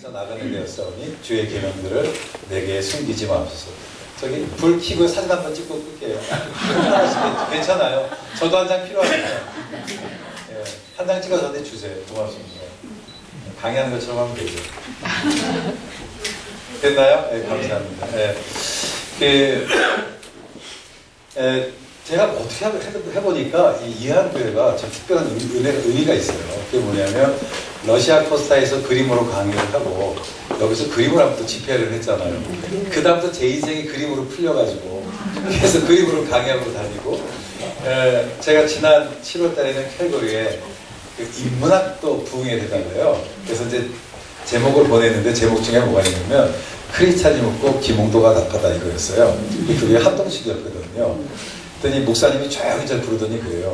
땅에서 나가는 되었사오니 주의 계명들을 내게 숨기지 마옵소서. 저기 불 켜고 사진 한번 찍고 끌게요. 하나씩 괜찮아요. 저도 한 장 필요합니다. 예, 한 장 찍어서 저한테 주세요. 고맙습니다. 강의하는 것처럼 하면 되죠. 됐나요? 네, 감사합니다. 제가 어떻게 해보니까 이 이한교회가 참 특별한 의미가 있어요. 그게 뭐냐면 러시아 코스타에서 그림으로 강의를 하고 여기서 그림을 한번 또 집회를 했잖아요. 그 다음부터 제 인생이 그림으로 풀려가지고 그래서 그림으로 강의하고 다니고 제가 지난 7월 달에는 캘거리에 그 인문학도 부흥에 되잖아요. 그래서 이제 제목을 보냈는데 제목 중에 뭐가 있냐면 크리스찬이 묻고 김홍도가 답하다 이거였어요. 그게 합동식이었거든요. 그랬더니 목사님이 조용히 잘 부르더니 그래요.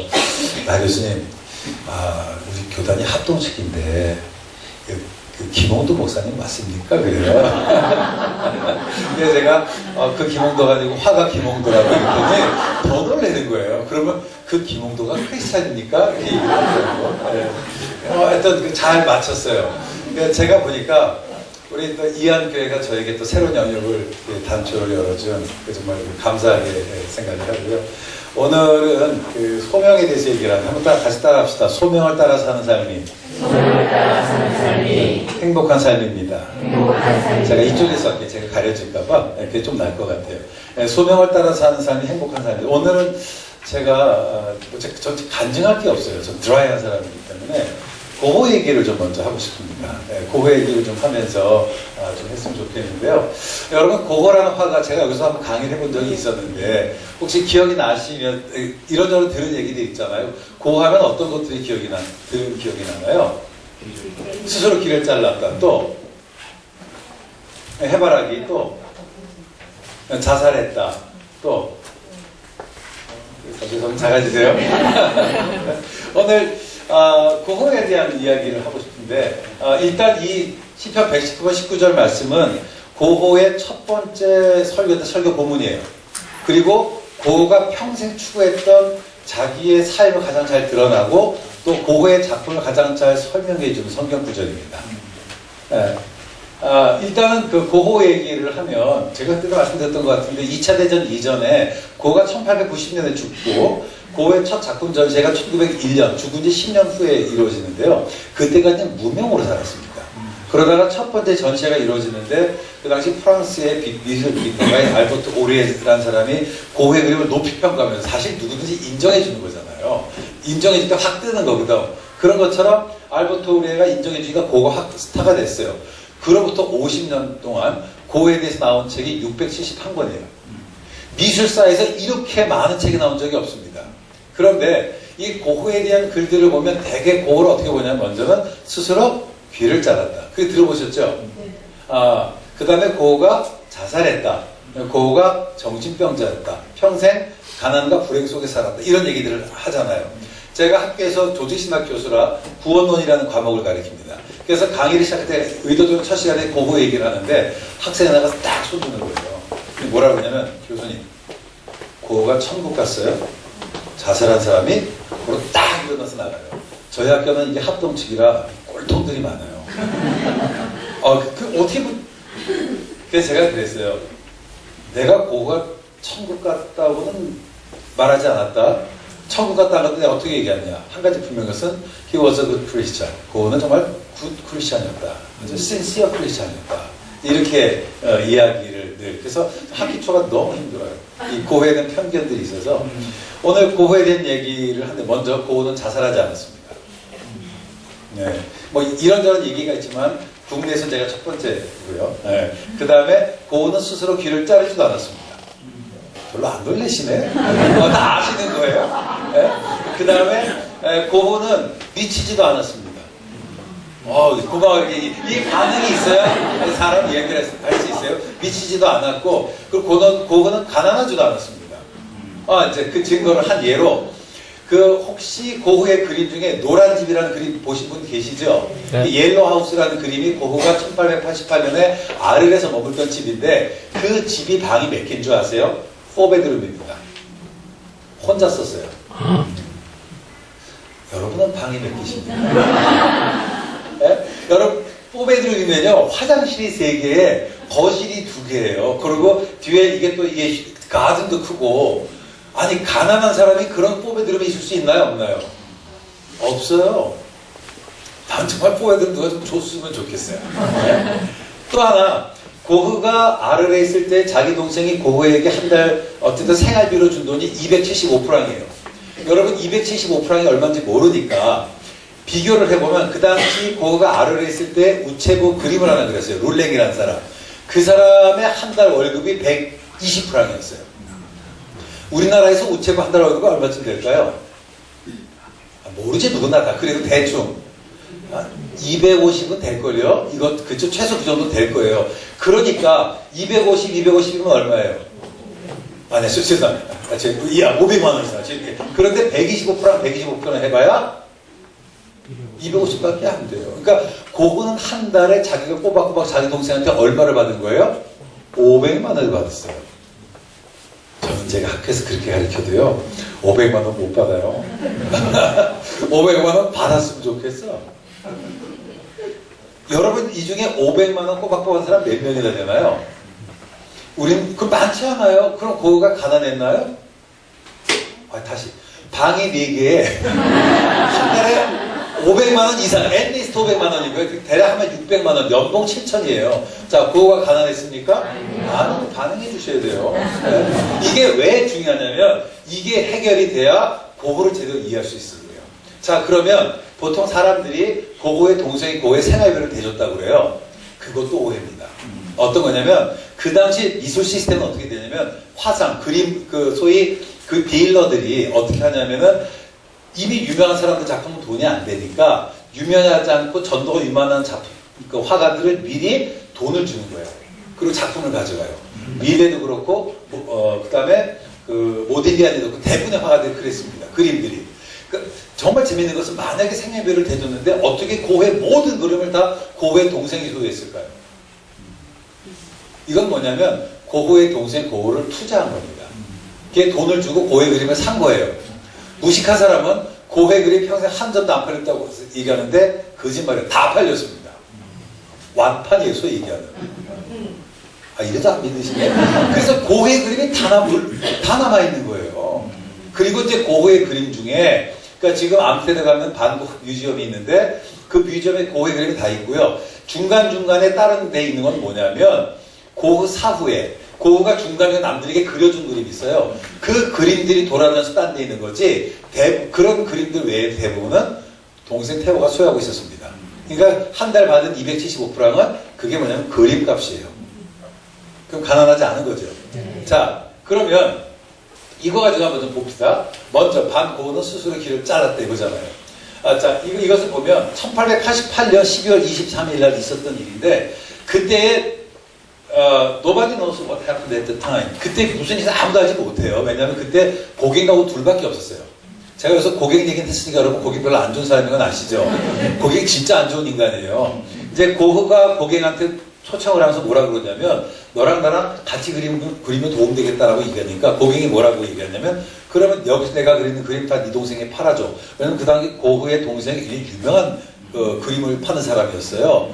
나 교수님, 우리 교단이 합동식인데 그 김홍도 목사님 맞습니까? 그래요. 그래서 제가 그 김홍도가 아니고 화가 김홍도라고 했더니 더 놀라는 거예요. 그러면 그 김홍도가 크리스찬입니까? 이렇게 얘기를 하더라고요. 하여튼 잘 맞췄어요. 제가 보니까 우리 또 이한교회가 저에게 또 새로운 영역을 단초를 열어준 정말 감사하게 생각을 하고요. 오늘은 그 소명에 대해서 얘기를 하는데 한번 같이 따라합시다. 소명을 따라 사는 삶이 행복한 삶입니다. 제가 이쪽에서 할게요. 제가 가려질까봐 그게 좀 나을 것 같아요. 소명을 따라 사는 삶이 행복한 삶입니다. 오늘은 제가 전 간증할 게 없어요. 전 드라이한 사람이기 때문에 고호 얘기를 좀 먼저 하고 싶습니다. 고호 얘기를 좀 하면서 좀 했으면 좋겠는데요. 여러분, 고호라는 화가 제가 여기서 한번 강의를 해본 적이 있었는데 혹시 기억이 나시면 이런저런 들은 얘기들 있잖아요. 고호하면 어떤 것들이 들은 기억이 나나요? 스스로 길을 잘랐다. 또 해바라기. 또 자살했다. 또 작아지세요. 오늘 고호에 대한 이야기를 하고 싶은데 일단 이 시편 119번 19절 말씀은 고호의 첫 번째 설교 본문이에요. 그리고 고호가 평생 추구했던 자기의 삶을 가장 잘 드러나고 또 고호의 작품을 가장 잘 설명해 주는 성경 구절입니다. 일단은 그 고호 얘기를 하면 제가 그때도 말씀드렸던 것 같은데 2차 대전 이전에 고호가 1890년에 죽고 고호의 첫 작품 전시회가 1901년 죽은 지 10년 후에 이루어지는데요. 그때까지는 무명으로 살았습니다. 그러다가 첫 번째 전시회가 이루어지는데 그 당시 프랑스의 미술 비평가인 알버트 오리에라는 사람이 고호의 그림을 높이 평가하면서 사실 누구든지 인정해 주는 거잖아요. 인정해 주니까 확 뜨는 거거든. 그런 것처럼 알버트 오리에가 인정해 주니까 고호가 확 스타가 됐어요. 그로부터 50년 동안 고호에 대해서 나온 책이 671권이에요. 미술사에서 이렇게 많은 책이 나온 적이 없습니다. 그런데 이 고호에 대한 글들을 보면 대개 고호를 어떻게 보냐면 먼저는 스스로 귀를 잘랐다. 그게 들어보셨죠? 그 다음에 고호가 자살했다. 고호가 정신병자였다. 평생 가난과 불행 속에 살았다. 이런 얘기들을 하잖아요. 제가 학교에서 조직신학 교수라 구원론이라는 과목을 가르칩니다. 그래서 강의를 시작할 때 의도적으로 첫 시간에 고호 얘기를 하는데 학생이 나가서 딱 손드는 거예요. 뭐라고 하냐면 교수님, 고호가 천국 갔어요? 자살한 사람이 그걸 딱 일어나서 나가요. 저희 학교는 이게 합동측이라 꼴통들이 많아요. 어떻게 그래서 제가 그랬어요. 내가 고호가 천국 갔다고는 말하지 않았다. 천국 갔다 하는데 어떻게 얘기하냐. 한 가지 분명한 것은 he was a good Christian. 고호는 정말 good Christian이었다. 아주 sincere Christian이었다. 이렇게 이야기를 늘. 그래서 학기 초가 너무 힘들어요. 이 고호에 대한 편견들이 있어서 오늘 고호에 대한 얘기를 하는데 먼저 고호는 자살하지 않았습니다. 네. 뭐 이런저런 얘기가 있지만 국내에서 제가 첫 번째고요. 네. 그 다음에 고호는 스스로 귀를 자르지도 않았습니다. 별로 안 놀라시네. 다 아시는 거예요. 네? 그 다음에 고호는 미치지도 않았습니다. 고마워요. 이 반응이 있어야 사람 이야기를 할 수 있어요. 미치지도 않았고, 그리고 고호는 가난하지도 않았습니다. 이제 그 증거를 한 예로, 혹시 고호의 그림 중에 노란 집이라는 그림 보신 분 계시죠? 네. 옐로우 하우스라는 그림이 고호가 1888년에 아르에서 머물던 집인데, 그 집이 방이 몇 개인 줄 아세요? 4베드룸입니다. 혼자 썼어요. 여러분은 방이 몇 개십니까? 네? 여러분, 4베드룸 보시면요, 화장실이 3개에 거실이 2개예요. 그리고 뒤에 이게 가든도 크고, 아니 가난한 사람이 그런 뽀배드름에 있을 수 있나요, 없나요? 없어요. 난 정말 뽀배드름 누가 좀 줬으면 좋겠어요. 네? 또 하나, 고흐가 아르레 있을 때 자기 동생이 고흐에게 한 달 어쨌든 생활비로 준 돈이 275프랑이에요. 여러분 275프랑이 얼마인지 모르니까 비교를 해보면 그 당시 고흐가 아르레 있을 때 우체부 그림을 하나 그렸어요. 룰랭이라는 사람. 그 사람의 한 달 월급이 120프랑이었어요. 우리나라에서 우체부 한 달 월급이 얼마쯤 될까요? 모르지 누구나 다. 그래도 대충 250은 될걸요? 이거 그쵸? 최소 그 정도 될 거예요. 그러니까 250이면 얼마예요? 아니, 죄송합니다. 500만 원이다. 그런데 125% 해봐야 250밖에 안 돼요. 그러니까 고흐는 한 달에 자기가 꼬박꼬박 자기 동생한테 얼마를 받은 거예요? 500만 원을 받았어요. 저는 제가 학교에서 그렇게 가르쳐도요, 500만 원 못 받아요. 500만 원 받았으면 좋겠어. 여러분 이 중에 500만 원 꼬박꼬박 한 사람 몇 명이나 되나요? 우린 그 많지 않아요? 그럼 고흐가 가난했나요? 다시 방이 4개에 한 달에 500만 원 이상, 앳리스트 500만 원이고요. 대략 하면 600만 원, 연봉 7천이에요. 자, 고흐가 가난했습니까? 아니, 반응해 주셔야 돼요. 네. 이게 왜 중요하냐면 이게 해결이 돼야 고흐를 제대로 이해할 수 있어요. 자, 그러면 보통 사람들이 고흐의 동생이 고흐의 생활비를 대줬다고 그래요. 그것도 오해입니다. 어떤 거냐면 그 당시 미술 시스템은 어떻게 되냐면 화상, 그림, 소위 그 딜러들이 어떻게 하냐면은 이미 유명한 사람들 작품은 돈이 안 되니까 유명하지 않고 전도가 유명한 작품, 그 화가들을 미리 돈을 주는 거예요. 그리고 작품을 가져가요. 밀레도 그렇고, 그 다음에 모딜리안이도 그렇고 대부분의 화가들이 그랬습니다. 그림들이. 정말 재밌는 것은 만약에 생애비를 대줬는데 어떻게 고흐의 모든 그림을 다 고흐의 동생이 소유했을까요? 이건 뭐냐면 고흐의 동생 고흐를 투자한 겁니다. 걔 돈을 주고 고흐의 그림을 산 거예요. 무식한 사람은 고흐의 그림 평생 한 점도 안 팔렸다고 얘기하는데 거짓말이에요. 다 팔렸습니다. 완판이에요, 소위 얘기하는. 이래도 안 믿으시네? 그래서 고흐의 그림이 다 남아있는 거예요. 그리고 이제 고흐의 그림 중에 그러니까 지금 암스테르담에 가면 반고흐 뮤지엄이 있는데 그 뮤지엄에 고흐의 그림이 다 있고요. 중간중간에 다른 데 있는 건 뭐냐면 고흐 사후에 고흐가 중간에 남들에게 그려준 그림이 있어요. 그 그림들이 돌아다녀서 딴 데 있는 거지 그런 그림들 외에 대부분은 동생 태호가 소유하고 있었습니다. 그러니까 한 달 받은 275프랑은 그게 뭐냐면 그림값이에요. 그럼 가난하지 않은 거죠. 자, 그러면 이거 가지고 한번 좀 봅시다. 먼저 반고흐는 스스로 길을 잘랐다 이거잖아요. 자, 이것을 보면 1888년 12월 23일 날 있었던 일인데 그때에 nobody knows what happened at the time. 그때 무슨 일인지 아무도 알지 못해요. 왜냐하면 그때 고갱하고 둘밖에 없었어요. 제가 여기서 고갱 얘기는 했으니까 여러분 고갱 별로 안 좋은 사람인 건 아시죠? 고갱 진짜 안 좋은 인간이에요. 이제 고흐가 고갱한테 초청을 하면서 뭐라 그러냐면 너랑 나랑 같이 그리면 도움되겠다라고 얘기하니까 고갱이 뭐라고 얘기하냐면 그러면 여기서 내가 그리는 그림 다 네 동생에 팔아줘. 왜냐면 그 당시 고흐의 동생이 굉장히 유명한 그림을 파는 사람이었어요.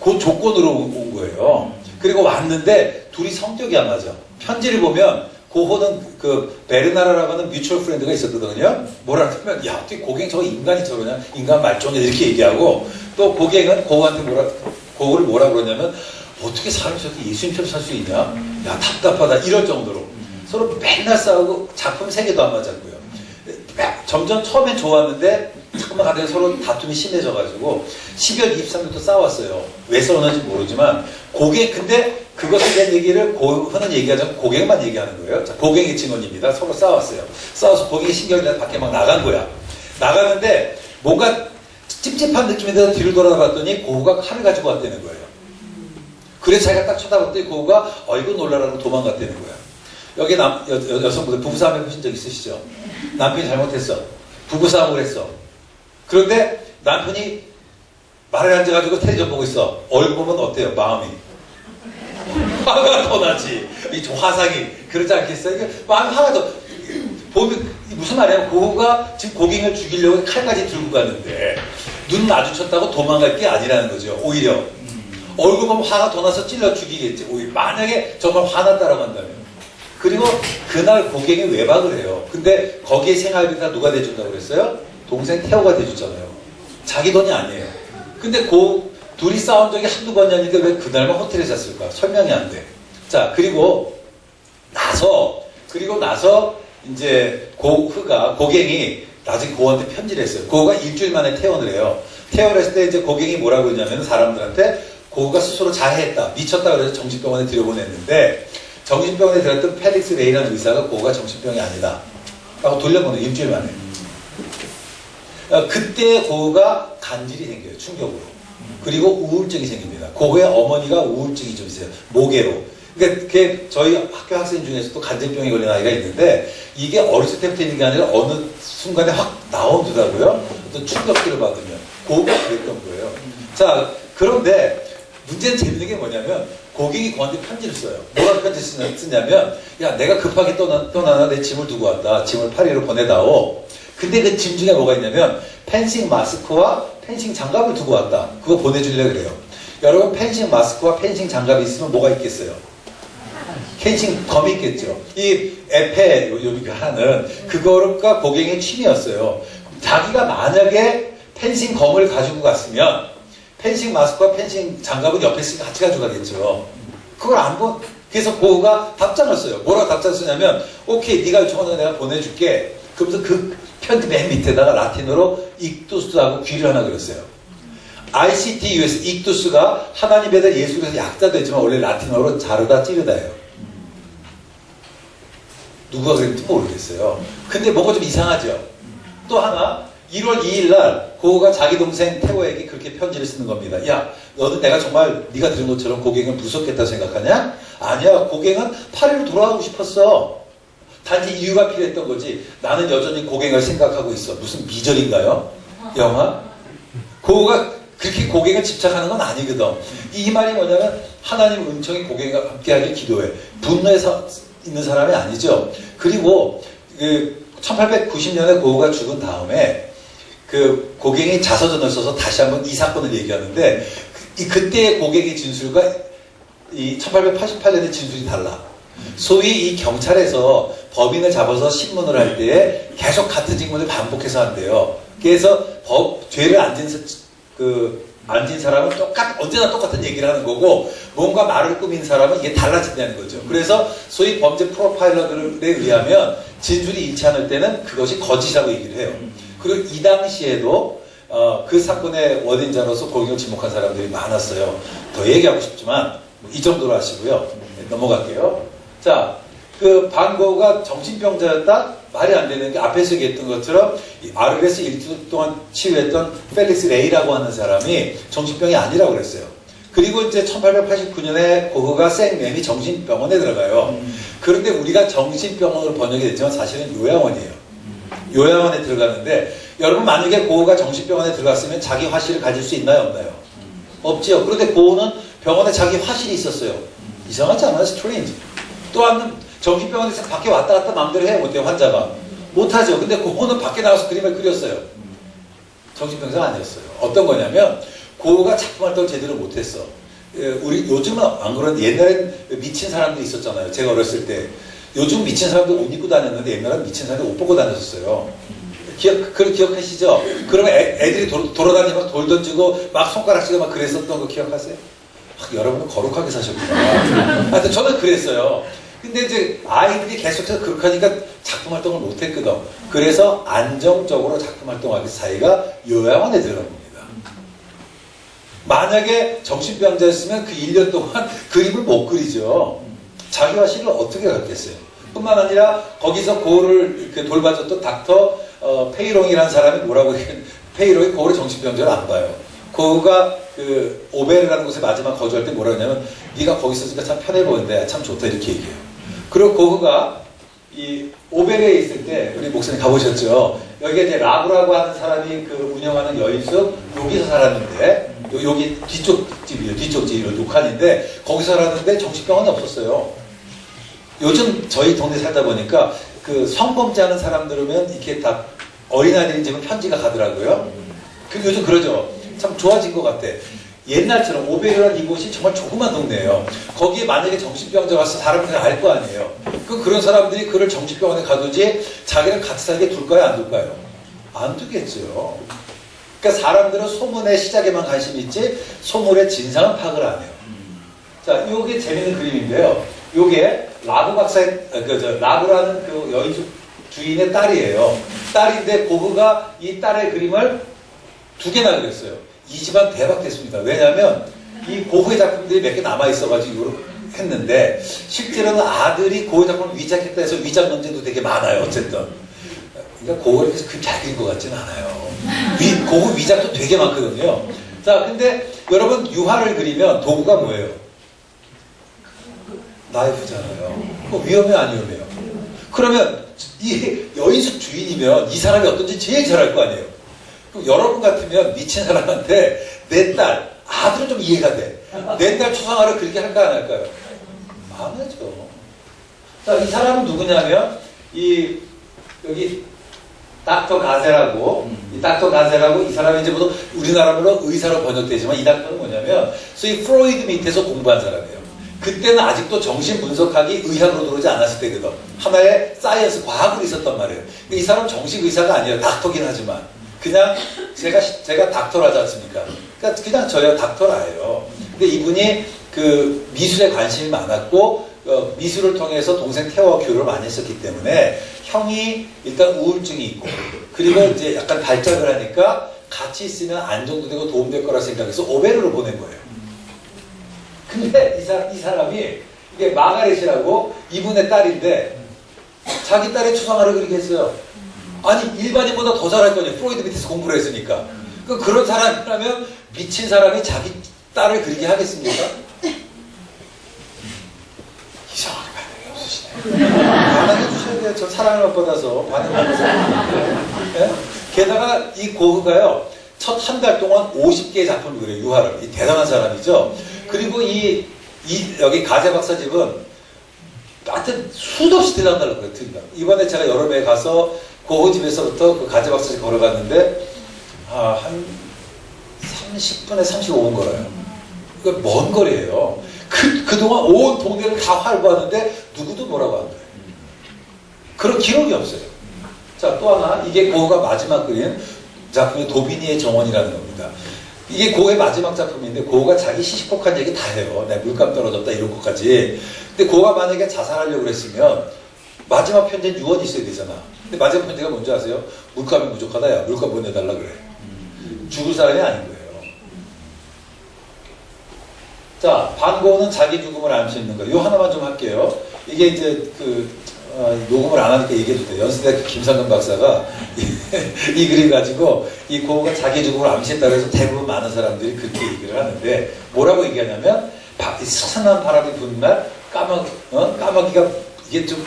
그 조건으로 온 거예요. 그리고 왔는데 둘이 성격이 안 맞아. 편지를 보면 고흐는 그 베르나르라고 하는 뮤추얼 프렌드가 있었거든요. 뭐라 하면 야 어떻게 고갱 저거 인간이 저러냐, 인간 말종이야 이렇게 얘기하고 또 고갱은 고흐한테 고흐를 뭐라 그러냐면 어떻게 사람이 저렇게 예수님처럼 살 수 있냐? 야 답답하다 이럴 정도로 서로 맨날 싸우고 작품 3개도 안 맞았고요. 점점 처음엔 좋았는데 잠깐만 가다가 서로 다툼이 심해져가지고 12월 23일부터 싸웠어요. 왜 싸웠는지 모르지만 근데 그것에 대한 얘기를 고흐는 얘기하지 않고 고갱만 얘기하는 거예요. 자, 고갱의 증언입니다. 서로 싸웠어요. 싸워서 고갱이 신경이 나서 밖에 막 나간 거야. 나가는데 뭔가 찝찝한 느낌이 들어서 뒤를 돌아봤더니 고흐가 칼을 가지고 왔다는 거예요. 그래서 자기가 딱 쳐다봤더니 고흐가 어이구 놀라라고 도망갔다는 거야. 여기 여성분들 부부싸움 해보신 적 있으시죠? 남편이 잘못했어. 부부싸움을 했어. 그런데 남편이 말을 앉아가지고 텔레비전 보고 있어. 얼굴 보면 어때요? 마음이. 화가 더 나지. 이 화상이. 그러지 않겠어요? 마음이 화가 더. 보면, 무슨 말이야? 고흐가 지금 고갱을 죽이려고 칼까지 들고 가는데, 눈 마주쳤다고 도망갈 게 아니라는 거죠. 오히려. 얼굴 보면 화가 더 나서 찔러 죽이겠지. 만약에 정말 화났다라고 한다면. 그리고 그날 고객이 외박을 해요. 근데 거기에 생활비가 누가 대준다고 그랬어요? 동생 태호가 대주잖아요. 자기 돈이 아니에요. 근데 둘이 싸운 적이 한두 번이 아닌데 왜 그날만 호텔에 잤을까? 설명이 안 돼. 자, 그리고 나서 이제 고객이 나중에 고한테 편지를 했어요. 고가 일주일 만에 퇴원을 해요. 퇴원을 했을 때 이제 고객이 뭐라고 했냐면 사람들한테 고가 스스로 자해했다. 미쳤다 그래서 정신병원에 들여보냈는데 정신병원에 들었던 펠릭스 레이라는 의사가 고가 정신병이 아니다. 라고 돌려보내요. 일주일 만에. 그때 고가 간질이 생겨요. 충격으로. 그리고 우울증이 생깁니다. 고의 어머니가 우울증이 좀 있어요. 모계로. 그러니까 저희 학교 학생 중에서도 간질병에 걸린 아이가 있는데 이게 어렸을 때부터 있는 게 아니라 어느 순간에 확 나오더라고요. 어떤 충격기를 받으면. 고가 그랬던 거예요. 자, 그런데 문제는 재밌는 게 뭐냐면 고객이 고한테 편지를 써요. 뭐라고 편지 쓰냐면 야, 내가 급하게 떠나나 내 짐을 두고 왔다. 짐을 파리로 보내다오. 근데 그 짐 중에 뭐가 있냐면 펜싱 마스크와 펜싱 장갑을 두고 왔다. 그거 보내주려고 그래요. 여러분 펜싱 마스크와 펜싱 장갑이 있으면 뭐가 있겠어요? 펜싱 검이 있겠죠. 이 에페 요리가 하는 그거가 고객의 취미였어요. 자기가 만약에 펜싱 검을 가지고 갔으면 펜싱 마스크와 펜싱 장갑은 옆에 있으니까 같이 가져가겠죠. 그걸 안 본. 그래서 고우가 답장을 써요. 뭐라고 답장을 쓰냐면 오케이 네가 요청한 거 내가 보내줄게. 그러면서 그 편지 맨 밑에다가 라틴어로 익두스하고 귀를 하나 그렸어요. ICTU에서 익두스가 하나님에 대한 예수에서 약자되지만 원래 라틴어로 자르다 찌르다예요. 누가 그랬는지 모르겠어요. 근데 뭐가 좀 이상하죠. 또 하나 1월 2일 날 고우가 자기 동생 태호에게 그렇게 편지를 쓰는 겁니다. 야, 너는 내가 정말 네가 들은 것처럼 고객은 무섭겠다고 생각하냐? 아니야, 고객은 파리로 돌아가고 싶었어. 단지 이유가 필요했던 거지. 나는 여전히 고객을 생각하고 있어. 무슨 미절인가요? 영화? 고우가 그렇게 고객을 집착하는 건 아니거든. 이 말이 뭐냐면 하나님 은총이 고객과 함께하길 기도해. 분노에 있는 사람이 아니죠. 그리고 1890년에 고우가 죽은 다음에 그 고객이 자서전을 써서 다시 한번 이 사건을 얘기하는데 그때의 고객의 진술과 이 1888년의 진술이 달라. 소위 이 경찰에서 법인을 잡아서 신문을 할 때에 계속 같은 질문을 반복해서 한대요. 그래서 죄를 안진 사람은 언제나 똑같은 얘기를 하는 거고 뭔가 말을 꾸민 사람은 이게 달라진다는 거죠. 그래서 소위 범죄 프로파일러들에 의하면 진술이 일치 않을 때는 그것이 거짓이라고 얘기를 해요. 그리고 이 당시에도 그 사건의 원인자로서 고객을 지목한 사람들이 많았어요. 더 얘기하고 싶지만 이 정도로 하시고요. 넘어갈게요. 자, 그 반고가 정신병자였다? 말이 안 되는 게 앞에서 얘기했던 것처럼 아르레스 일주 동안 치유했던 펠릭스 레이라고 하는 사람이 정신병이 아니라고 그랬어요. 그리고 이제 1889년에 고흐가 생매미 정신병원에 들어가요. 그런데 우리가 정신병원으로 번역이 됐지만 사실은 요양원이에요. 요양원에 들어가는데 여러분 만약에 고흐가 정신병원에 들어갔으면 자기 화실을 가질 수 있나요? 없나요? 없지요. 그런데 고흐는 병원에 자기 화실이 있었어요. 이상하지 않아요? 스트레인지. 또한 정신병원에서 밖에 왔다 갔다 마음대로 해야 못해요. 환자가. 못하죠. 근데 고흐는 밖에 나가서 그림을 그렸어요. 정신병자가 아니었어요. 어떤 거냐면 고흐가 작품 활동을 제대로 못했어. 우리 요즘은 안 그런데 옛날엔 미친 사람들이 있었잖아요. 제가 어렸을 때. 요즘 미친 사람들 옷 입고 다녔는데 옛날엔 미친 사람들 옷 벗고 다녔었어요. 그걸 기억하시죠? 그러면 애들이 돌아다니면 돌 던지고 막 손가락질고 막 그랬었던 거 기억하세요? 여러분은 거룩하게 사셨구나. 하여튼 저는 그랬어요. 근데 이제 아이들이 계속해서 그렇게 하니까 작품 활동을 못했거든. 그래서 안정적으로 작품 활동하기 사이가 요양원에 들어간 겁니다. 만약에 정신병자였으면 그 1년 동안 그림을 못 그리죠. 자기 화실을 어떻게 갖겠어요? 뿐만 아니라 거기서 고흐를 돌봐줬던 닥터 페이롱이라는 사람이 뭐라고 해요? 페이롱이 고흐를 정신병자를 안 봐요. 고흐가 그 오베르라는 곳에 마지막 거주할 때 뭐라고 하냐면 네가 거기 있으니까 참 편해 보이는데 참 좋다 이렇게 얘기해요. 그리고 고흐가 이 오베르에 있을 때 우리 목사님 가보셨죠? 여기가 이제 라브라고 하는 사람이 그 운영하는 여인숙 여기서 살았는데 여기 뒤쪽 집이에요. 뒤쪽 집이 녹한인데 거기서 살았는데 정신병원이 없었어요. 요즘 저희 동네 살다 보니까 그 성범죄하는 사람들이면 이렇게 다 어린아이들이 집은 편지가 가더라고요. 요즘 그러죠. 참 좋아진 것 같아. 옛날처럼 오베르란 이곳이 정말 조그만 동네예요. 거기에 만약에 정신병자 와서 사람들이 알 거 아니에요. 그런 사람들이 그를 정신병원에 가두지 자기를 같이 살게 둘까요? 안 둘까요? 안 두겠죠. 그러니까 사람들은 소문의 시작에만 관심이 있지 소문의 진상은 파악을 안 해요. 자, 요게 재밌는 그림인데요. 요게 라브 박사의, 라브라는 그 여인 주인의 딸이에요. 딸인데 고흐가 이 딸의 그림을 2개나 그렸어요. 이 집안 대박 됐습니다. 왜냐하면 이 고흐의 작품들이 몇 개 남아있어가지고 이걸 했는데 실제로는 아들이 고흐의 작품을 위작했다 해서 위작 논쟁도 되게 많아요. 어쨌든. 그러니까 고흐를 그래서 그림 잘 그린 것 같지는 않아요. 고흐 위작도 되게 많거든요. 자, 근데 여러분 유화를 그리면 도구가 뭐예요? 나이프잖아요. 그거 위험해요? 안 위험해요? 그러면 이 여인숙 주인이면 이 사람이 어떤지 제일 잘 알 거 아니에요? 그럼 여러분 같으면 미친 사람한테 내 딸, 아들은 좀 이해가 돼. 내 딸 초상화를 그렇게 할까 안 할까요? 안 하죠. 자, 이 사람은 누구냐면 여기 닥터 가세라고 이 사람이 이제 모두 우리나라로 의사로 번역되지만 이 닥터는 뭐냐면 소위 프로이드 밑에서 공부한 사람이에요. 그때는 아직도 정신분석학이 의학으로 들어오지 않았을 때거든. 하나의 사이언스, 과학으로 있었단 말이에요. 이 사람은 정신의사가 아니에요. 닥터긴 하지만. 그냥 제가 닥터라지 않습니까? 그러니까 그냥 저야 닥터라예요. 근데 이분이 그 미술에 관심이 많았고 미술을 통해서 동생 태호와 교류를 많이 했었기 때문에 형이 일단 우울증이 있고 그리고 이제 약간 발작을 하니까 같이 있으면 안정도 되고 도움될 거라 생각해서 오베르로 보낸 거예요. 근데 이 사람이 이게 마가렛이라고 이분의 딸인데 자기 딸의 초상화를 그리게 했어요. 아니 일반인보다 더 잘할 거냐. 프로이드 밑에서 공부를 했으니까. 그런 사람이라면 미친 사람이 자기 딸을 그리게 하겠습니까? 이상하게 반응이 없으시네. 반응해 주셔야 돼요. 저 사랑을 못 받아서 반응을 예? 게다가 이 고흐가요. 첫 한 달 동안 50개의 작품을 그려요. 유화를. 이 대단한 사람이죠. 그리고 여기 가제 박사 집은 하여튼 수도 없이 들락달락 그래요. 이번에 제가 여름에 가서 고흐 집에서부터 그 가제 박사 집 걸어갔는데 한 30분에 35분 걸어요. 그러니까 먼 거리예요. 그동안 온 동네를 다 활보하는데 누구도 뭐라고 안 돼요. 그런 기록이 없어요. 자, 또 하나 이게 고흐가 마지막 그린 작품이 도비니의 정원이라는 겁니다. 이게 고흐의 마지막 작품인데 고흐가 자기 시시콜콜한 얘기 다 해요. 내가 물감 떨어졌다 이런 것까지. 근데 고흐가 만약에 자살하려고 그랬으면 마지막 편지는 유언이 있어야 되잖아. 근데 마지막 편지가 뭔지 아세요? 물감이 부족하다. 야 물감 보내달라 그래. 죽을 사람이 아닌 거예요. 자, 반고흐는 자기 죽음을 알 수 있는 거예요. 요 하나만 좀 할게요. 이게 이제 녹음을 안 하니까 얘기해도 돼요. 연세대학교 김상근 박사가 이 그림 가지고 이 고흐가 자기 죽음을 암시했다고 해서 대부분 많은 사람들이 그렇게 얘기를 하는데 뭐라고 얘기하냐면 서산한 바람이 부는 날 까마귀가 이게 좀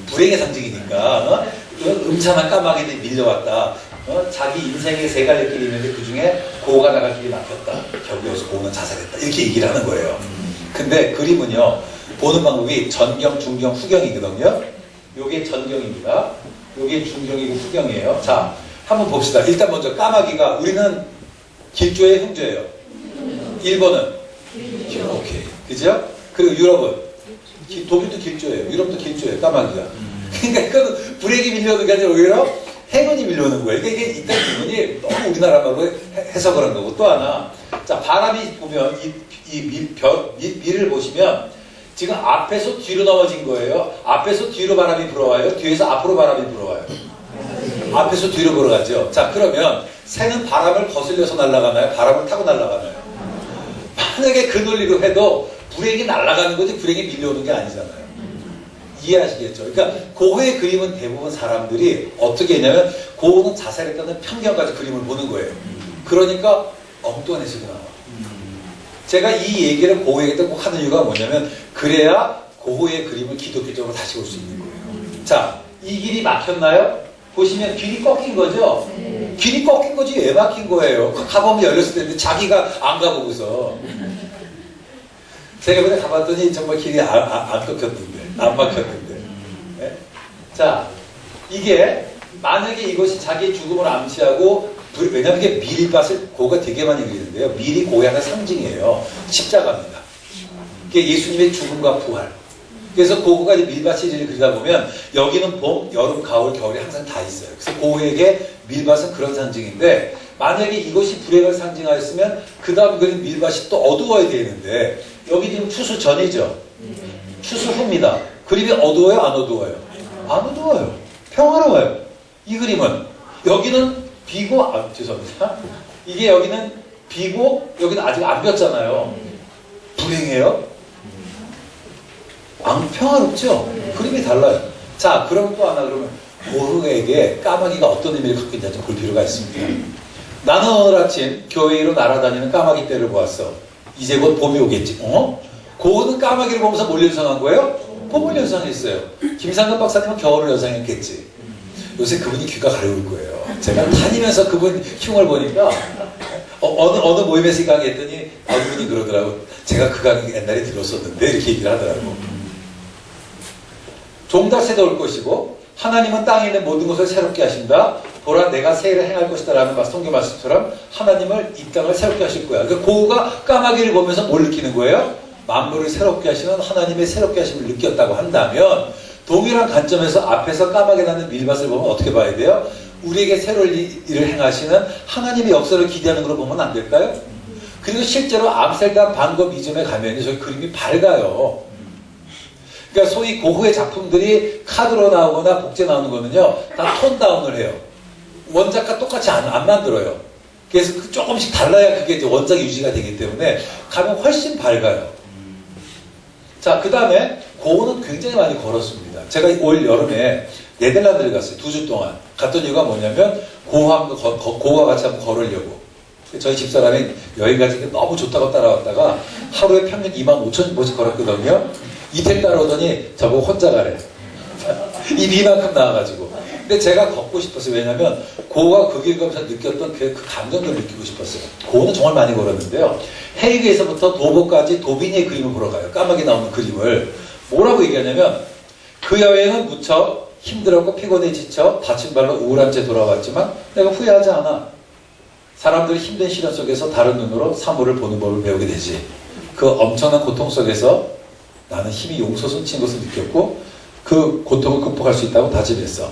불행의 상징이니까 음산한 까마귀들이 밀려왔다. 자기 인생의 세 갈래 길이 있는데 그 중에 고흐가 나갈 길이 막혔다. 결국 여기서 고흐는 자살했다. 이렇게 얘기를 하는 거예요. 근데 그림은요. 보는 방법이 전경, 중경, 후경이거든요. 요게 전경입니다. 요게 중경이고 후경이에요. 자, 한번 봅시다. 일단 먼저 까마귀가 우리는 길조예요, 흉조예요? 1번은? 오케이. 그죠? 그리고 유럽은? 독일도 길조예요. 유럽도 길조예요. 까마귀가. 그러니까 이거는 불행이 밀려오는 게 아니라 오히려 행운이 밀려오는 거예요. 그러니까 이게 일단 기분이 너무 우리나라 말로 해서 그런 거고. 또 하나. 자, 바람이 보면 밀을 보시면 지금 앞에서 뒤로 넘어진 거예요. 앞에서 뒤로 바람이 불어와요. 뒤에서 앞으로 바람이 불어와요. 앞에서 뒤로 불어가죠. 자, 그러면 새는 바람을 거슬려서 날아가나요? 바람을 타고 날아가나요? 만약에 그 논리로 해도 불행이 날아가는 거지 불행이 밀려오는 게 아니잖아요. 이해하시겠죠? 그러니까 고흐의 그림은 대부분 사람들이 어떻게 했냐면 고흐는 자살했다는 편견까지 그림을 보는 거예요. 그러니까 엉뚱한 해석이 나와요. 제가 이 얘기를 고흐에게 꼭 하는 이유가 뭐냐면 그래야 고흐의 그림을 기독교적으로 다시 볼 수 있는 거예요. 자, 이 길이 막혔나요? 보시면 길이 꺾인 거죠? 길이 꺾인 거지 왜 막힌 거예요? 가보면 열렸을 텐데 자기가 안 가보고서 제가 그때 가봤더니 정말 길이 안 꺾였는데 안 막혔는데 네? 자, 이게 만약에 이것이 자기의 죽음을 암시하고 왜냐하면 이게 밀밭을 고가 되게 많이 그리는데요. 밀이 고향의 상징이에요. 십자가입니다. 이게 예수님의 죽음과 부활. 그래서 고고가 밀밭을 그리다 보면 여기는 봄, 여름, 가을, 겨울이 항상 다 있어요. 그래서 고에게 밀밭은 그런 상징인데 만약에 이것이 불행을 상징하였으면 그 다음 그린 밀밭이 또 어두워야 되는데 여기 지금 추수 전이죠. 추수 후입니다. 그림이 어두워요? 안 어두워요? 안 어두워요. 평화로워요. 이 그림은 여기는 비고 죄송합니다. 이게 여기는 비고 여기는 아직 안 폈잖아요. 불행해요? 안 평화롭죠? 그림이 달라요. 자, 그럼 또 하나 그러면 고흐에게 까마귀가 어떤 의미를 갖고 있는지 좀 볼 필요가 있습니다. 나는 오늘 아침 교회로 날아다니는 까마귀 떼를 보았어. 이제 곧 봄이 오겠지. 고흐는 까마귀를 보면서 뭘 연상한 거예요? 봄을 연상했어요. 김상근 박사님은 겨울을 연상했겠지. 요새 그분이 귀가 가려울 거예요. 제가 다니면서 그분 흉을 보니까 어느 모임에서 이 강의 했더니 그분이 그러더라고. 제가 그 강의 옛날에 들었었는데 이렇게 얘기를 하더라고. 종달새도 올 것이고 하나님은 땅에 있는 모든 것을 새롭게 하신다. 보라 내가 새해를 행할 것이다 라는 성경 말씀처럼 하나님을 이 땅을 새롭게 하실 거야. 그러니까 고우가 까마귀를 보면서 뭘 느끼는 거예요? 만물을 새롭게 하시는 하나님의 새롭게 하심을 느꼈다고 한다면 동일한 관점에서 앞에서 까마귀 나는 밀밭을 보면 어떻게 봐야 돼요? 우리에게 새로운 일을 행하시는 하나님의 역사를 기대하는 걸로 보면 안 될까요? 그리고 실제로 암스테르담 반고 미즘에 가면 저희 그림이 밝아요. 그러니까 소위 고흐의 작품들이 카드로 나오거나 복제 나오는 거는요 다 톤 다운을 해요. 원작과 똑같이 안 만들어요. 그래서 조금씩 달라야 그게 이제 원작이 유지가 되기 때문에 가면 훨씬 밝아요. 자, 그 다음에 고흐는 굉장히 많이 걸었습니다. 제가 올 여름에 네덜란드를 갔어요. 2주 동안. 갔던 이유가 뭐냐면 고흐와 같이 한번 걸으려고. 저희 집사람이 여행 가는 게 너무 좋다고 따라왔다가 하루에 평균 25,000보씩 걸었거든요. 이틀 따라오더니 저보고 혼자 가래. 입이 이만큼 나와가지고. 근데 제가 걷고 싶었어요. 왜냐면 고흐가 그 길 가면서 느꼈던 그 감정을 느끼고 싶었어요. 고흐는 정말 많이 걸었는데요. 헤이그에서부터 도보까지 도비니의 그림을 보러 가요. 까마귀 나오는 그림을. 뭐라고 얘기하냐면 그 여행은 무척 힘들었고 피곤해 지쳐 다친 발로 우울한 채 돌아왔지만 내가 후회하지 않아. 사람들이 힘든 시련 속에서 다른 눈으로 사물을 보는 법을 배우게 되지. 그 엄청난 고통 속에서 나는 힘이 용솟은 것을 느꼈고 그 고통을 극복할 수 있다고 다짐했어.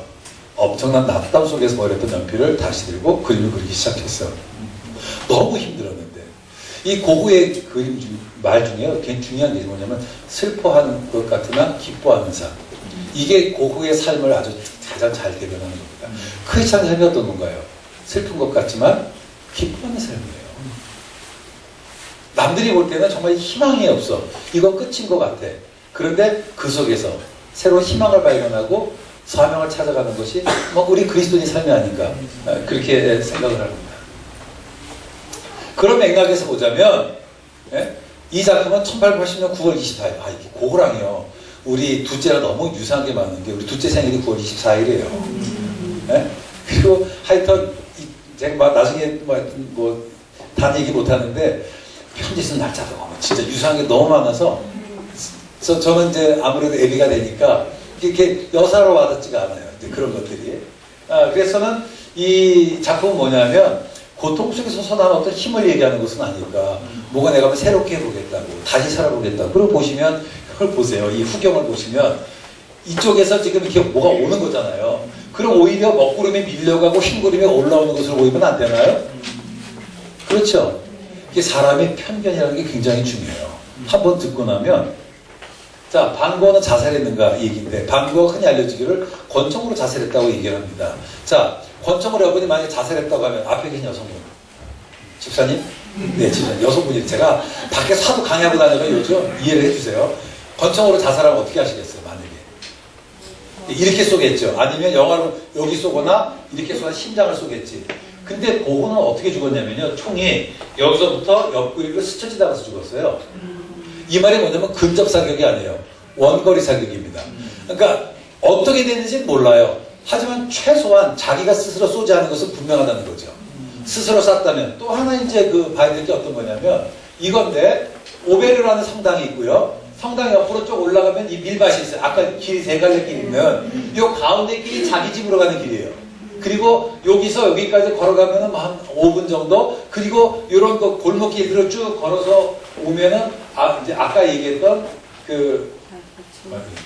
엄청난 낙담 속에서 버렸던 연필을 다시 들고 그림을 그리기 시작했어. 너무 힘들었는데 이 고흐의 그림 말 중에 굉장히 중요한 게 뭐냐면 슬퍼하는 것 같으나 기뻐하는 삶. 이게 고흐의 삶을 아주 가장 잘 대변하는 겁니다. 크리스찬 삶이 어떤 건가요? 슬픈 것 같지만 기뻐하는 삶이에요. 남들이 볼 때는 정말 희망이 없어. 이건 끝인 것 같아. 그런데 그 속에서 새로운 희망을 발견하고 사명을 찾아가는 것이 우리 그리스도인의 삶이 아닌가 그렇게 생각을 합니다. 그런 맥락에서 보자면 이 작품은 1880년 9월 24일 이게 고흐랑이요. 우리 둘째랑 너무 유사한 게 많은 게 우리 둘째 생일이 9월 24일이에요. 그리고 하여튼 제가 나중에 다 얘기 못하는데 편지 쓴 날짜도 진짜 유사한 게 너무 많아서 저는 이제 아무래도 애비가 되니까 이렇게 여사로 와닿지가 않아요. 이제 그런 것들이. 그래서는 이 작품은 뭐냐면 고통 속에서 솟아나는 어떤 힘을 얘기하는 것은 아닐까. 뭐가 내가 한번 새롭게 해보겠다고, 다시 살아보겠다고. 그리고 보시면 그걸 보세요. 이 후경을 보시면 이쪽에서 지금 이렇게 뭐가 오는 거잖아요. 그럼 오히려 먹구름이 밀려가고 흰구름이 올라오는 것으로 보이면 안 되나요? 그렇죠. 이게 사람의 편견이라는 게 굉장히 중요해요. 한번 듣고 나면 자, 반고는 자살했는가 이 얘기인데 반고가 흔히 알려지기를 권총으로 자살했다고 얘기를 합니다. 자, 권총으로 여러분이 만약에 자살했다고 하면 앞에 계신 여성분 집사님? 네, 집사님. 여성분이 제가 밖에서 하도 강의하고 다녀서 요즘 이해를 해주세요. 권총으로 자살하면 어떻게 하시겠어요? 만약에 이렇게 쏘겠죠. 아니면 영화로 여기 쏘거나 이렇게 쏘아 심장을 쏘겠지. 근데 고흐는 어떻게 죽었냐면요. 총이 여기서부터 옆구리를 스쳐 지나가서 죽었어요. 이 말이 뭐냐면 근접 사격이 아니에요. 원거리 사격입니다. 그러니까 어떻게 됐는지는 몰라요. 하지만 최소한 자기가 스스로 쏘지 않은 것은 분명하다는 거죠. 스스로 쐈다면 또 하나 이제 봐야 될 게 어떤 거냐면 이건데 오베르라는 성당이 있고요. 성당 옆으로 쭉 올라가면 이 밀밭이 있어요. 아까 길 세 갈래 길 있는 이 가운데 길이 자기 집으로 가는 길이에요. 그리고 여기서 여기까지 걸어가면은 한 5분 정도. 그리고 이런 거 골목길들을 쭉 걸어서 오면은 이제 아까 얘기했던 죄송합니다.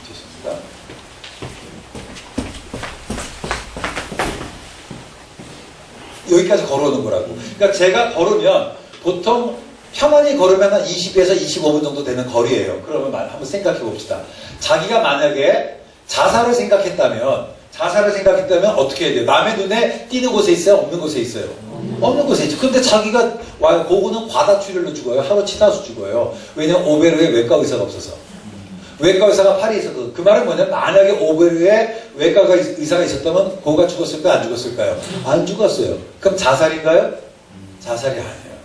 여기까지 걸어오는 거라고. 그러니까 제가 걸으면 보통 편안히 걸으면 한 20에서 25분 정도 되는 거리예요. 그러면 한번 생각해 봅시다. 자기가 만약에 자살을 생각했다면 어떻게 해야 돼요? 남의 눈에 띄는 곳에 있어요? 없는 곳에 있어요? 없는 곳에 있죠. 근데 자기가 와요. 그거는 과다출혈로 죽어요. 하루 치사서 죽어요. 왜냐면 오베르에 외과 의사가 없어서. 외과 의사가 파리에 있어도. 그 말은 뭐냐면 만약에 오베르에 외과 의사가 있었다면 그거가 죽었을까요? 안 죽었을까요? 안 죽었어요. 그럼 자살인가요? 자살이 아니에요.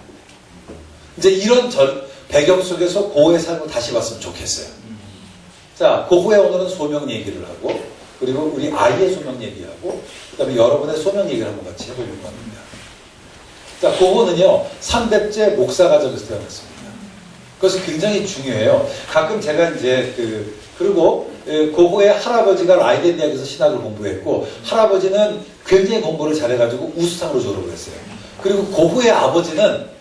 이제 이런 배경 속에서 고의 삶을 다시 봤으면 좋겠어요. 자, 그 후에 오늘은 소명 얘기를 하고, 그리고 우리 아이의 소명 얘기하고, 그 다음에 여러분의 소명 얘기를 한번 같이 해보려고 합니다. 자, 그거는요, 300째 목사 가정에서 태어났습니다. 그것이 굉장히 중요해요. 가끔 제가 이제, 그리고, 그 후에 할아버지가 라이덴 대학에서 신학을 공부했고, 할아버지는 굉장히 공부를 잘해가지고 우수상으로 졸업을 했어요. 그리고 그 후에 아버지는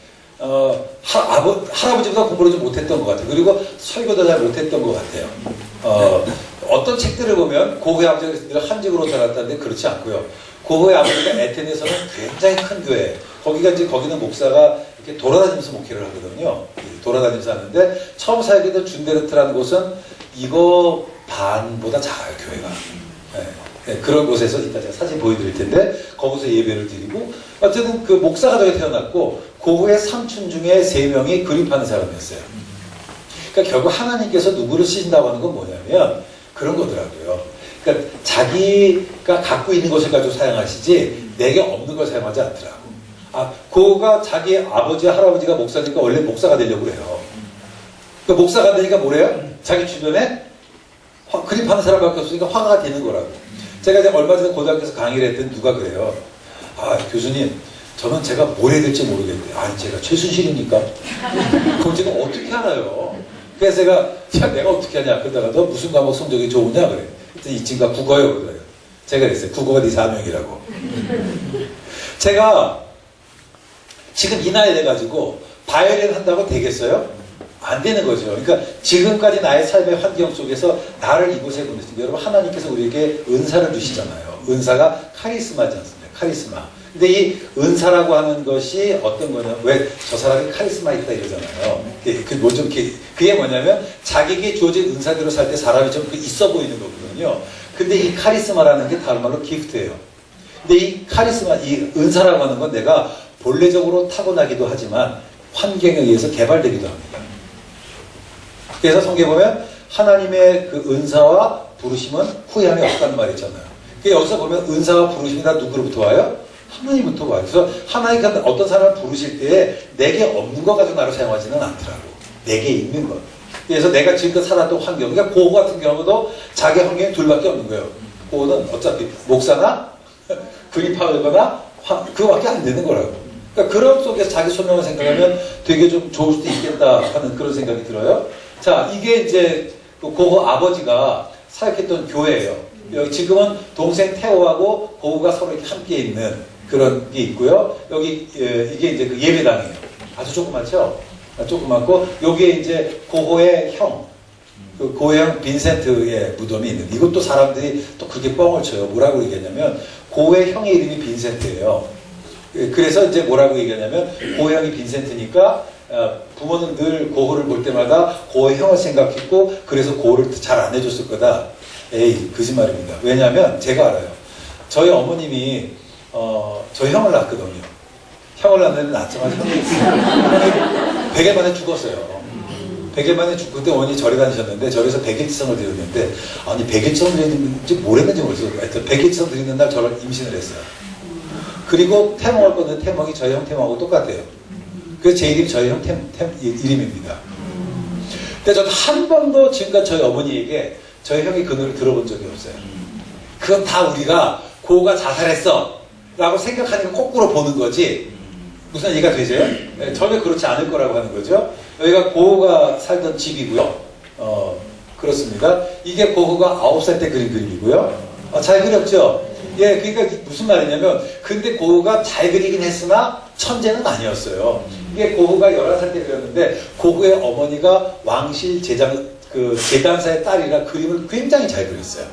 할아버지보다 공부를 좀 못했던 것 같아요. 그리고 설교도 잘 못했던 것 같아요. 어떤 책들을 보면 고흐의 아버지가 한직으로 살았다는데 그렇지 않고요. 고흐의 아버지가 에텐에서는 굉장히 큰 교회. 거기는 목사가 이렇게 돌아다니면서 목회를 하거든요. 돌아다니면서 하는데 처음 사역했던 준데르트라는 곳은 이거 반보다 작아요, 교회가. 네, 그런 곳에서 이따 제가 사진 보여드릴 텐데 거기서 예배를 드리고 어쨌든 그 목사 가정에 태어났고 고흐의 삼촌 중에 3명이 그립하는 사람이었어요. 그러니까 결국 하나님께서 누구를 쓰신다고 하는 건 뭐냐면 그런 거더라고요. 그러니까 자기가 갖고 있는 것을 가지고 사용하시지 내게 없는 걸 사용하지 않더라고. 고흐가 자기 아버지 할아버지가 목사니까 원래 목사가 되려고 그래요. 그러니까 목사가 되니까 뭐래요? 자기 주변에 그립하는 사람밖에 없으니까 화가 되는 거라고. 제가 이제 얼마 전에 고등학교에서 강의를 했더니 누가 그래요. 교수님, 저는 제가 뭘 해야 될지 모르겠는데, 제가 최순실입니까? 그럼 제가 어떻게 알아요? 그래서 내가 어떻게 하냐? 그러다가 너 무슨 과목 성적이 좋으냐? 그래. 그랬더니 이 친구가 국어요. 그러더라고요. 제가 그랬어요. 국어가 네 사명이라고. 제가 지금 이 나이 돼가지고 바이올린 한다고 되겠어요? 안 되는 거죠. 그러니까 지금까지 나의 삶의 환경 속에서 나를 이곳에 보냈습니다. 여러분 하나님께서 우리에게 은사를 주시잖아요. 은사가 카리스마지 않습니까? 카리스마. 근데 이 은사라고 하는 것이 어떤 거냐? 왜 저 사람이 카리스마 있다 이러잖아요. 그게 뭐냐면 자기에게 주어진 은사대로 살 때 사람이 좀 있어 보이는 거거든요. 근데 이 카리스마라는 게 다른 말로 기프트예요. 근데 이 카리스마, 이 은사라고 하는 건 내가 본래적으로 타고나기도 하지만 환경에 의해서 개발되기도 합니다. 그래서 성경에 보면 하나님의 그 은사와 부르심은 후회함이 없다는 말이 있잖아요. 여기서 보면 은사와 부르심이 다 누구로부터 와요? 하나님부터 와요. 그래서 하나님께서 어떤 사람을 부르실 때에 내게 없는 거 가지고 나를 사용하지는 않더라고. 내게 있는 것. 그래서 내가 지금까지 살았던 환경, 그러니까 고흐 같은 경우도 자기 환경이 둘밖에 없는 거예요. 고흐는 어차피 목사나 그립하거나 그거밖에 안 되는 거라고. 그러니까 그런 속에서 자기 소명을 생각하면 되게 좀 좋을 수도 있겠다 하는 그런 생각이 들어요. 자, 이게 이제 고흐 아버지가 사역했던 교회예요. 여기 지금은 동생 태호하고 고흐가 서로 이렇게 함께 있는 그런 게 있고요. 여기 이게 이제 그 예배당이에요. 아주 조그맣죠? 조그맣고 여기에 이제 고흐의 형, 그 고흐의 형 빈센트의 무덤이 있는데 이것도 사람들이 또 그렇게 뻥을 쳐요. 뭐라고 얘기하냐면 고흐의 형의 이름이 빈센트예요. 그래서 이제 뭐라고 얘기하냐면 고흐 형이 빈센트니까 부모는 늘 고흐를 볼 때마다 고흐의 형을 생각했고 그래서 고흐를 잘 안 해줬을 거다. 에이, 거짓말입니다. 왜냐하면 제가 알아요. 저희 어머님이 저희 형을 낳았거든요. 형을 낳았는데 낳자마자 형이 100일 만에 죽었어요. 100일 만에 죽고 그때 어머니 절에 다니셨는데 절에서 백일지성을 드렸는데 아니 백일지성을 드렸는지 뭘 했는지 모르겠어요. 하여튼 백일지성 드리는 날 저를 임신을 했어요. 그리고 태몽을 껐는데 태몽이 저희 형 태몽하고 똑같아요. 그래서 제 이름이 저희 형 이름입니다. 근데 저는 한 번도 지금까지 저희 어머니에게 저희 형이 그 노래를 들어본 적이 없어요. 그건 다 우리가 고흐가 자살했어 라고 생각하니까 거꾸로 보는 거지 무슨 이해가 되세요? 네, 전혀 그렇지 않을 거라고 하는 거죠. 여기가 고흐가 살던 집이고요. 그렇습니다. 이게 고흐가 9살 때 그린 그림이고요. 잘 그렸죠? 예, 그러니까 무슨 말이냐면, 근데 고흐가 잘 그리긴 했으나 천재는 아니었어요. 이게 고흐가 11살 때 그렸는데, 고흐의 어머니가 왕실 재단사의 딸이라 그림을 굉장히 잘 그렸어요.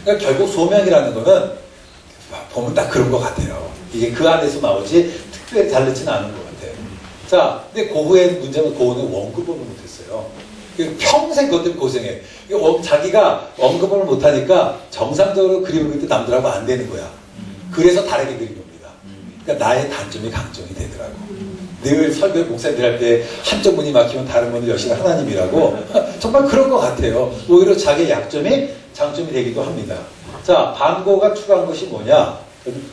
그러니까 결국 소명이라는 거는 보면 딱 그런 것 같아요. 이게 그 안에서 나오지 특별히 다르지는 않은 것 같아요. 자, 근데 고흐의 문제는 고흐는 원급을 못했어요. 평생 그것 때문에 고생해. 자기가 원급을 못하니까 정상적으로 그림을 그릴 때 남들하고 안 되는 거야. 그래서 다르게 그린 겁니다. 그러니까 나의 단점이 강점이 되더라고. 늘 설교 목사님들 할 때 한쪽 문이 막히면 다른 문을 여시는 하나님이라고 정말 그런 것 같아요. 오히려 자기의 약점이 장점이 되기도 합니다. 자, 반고가 추가한 것이 뭐냐?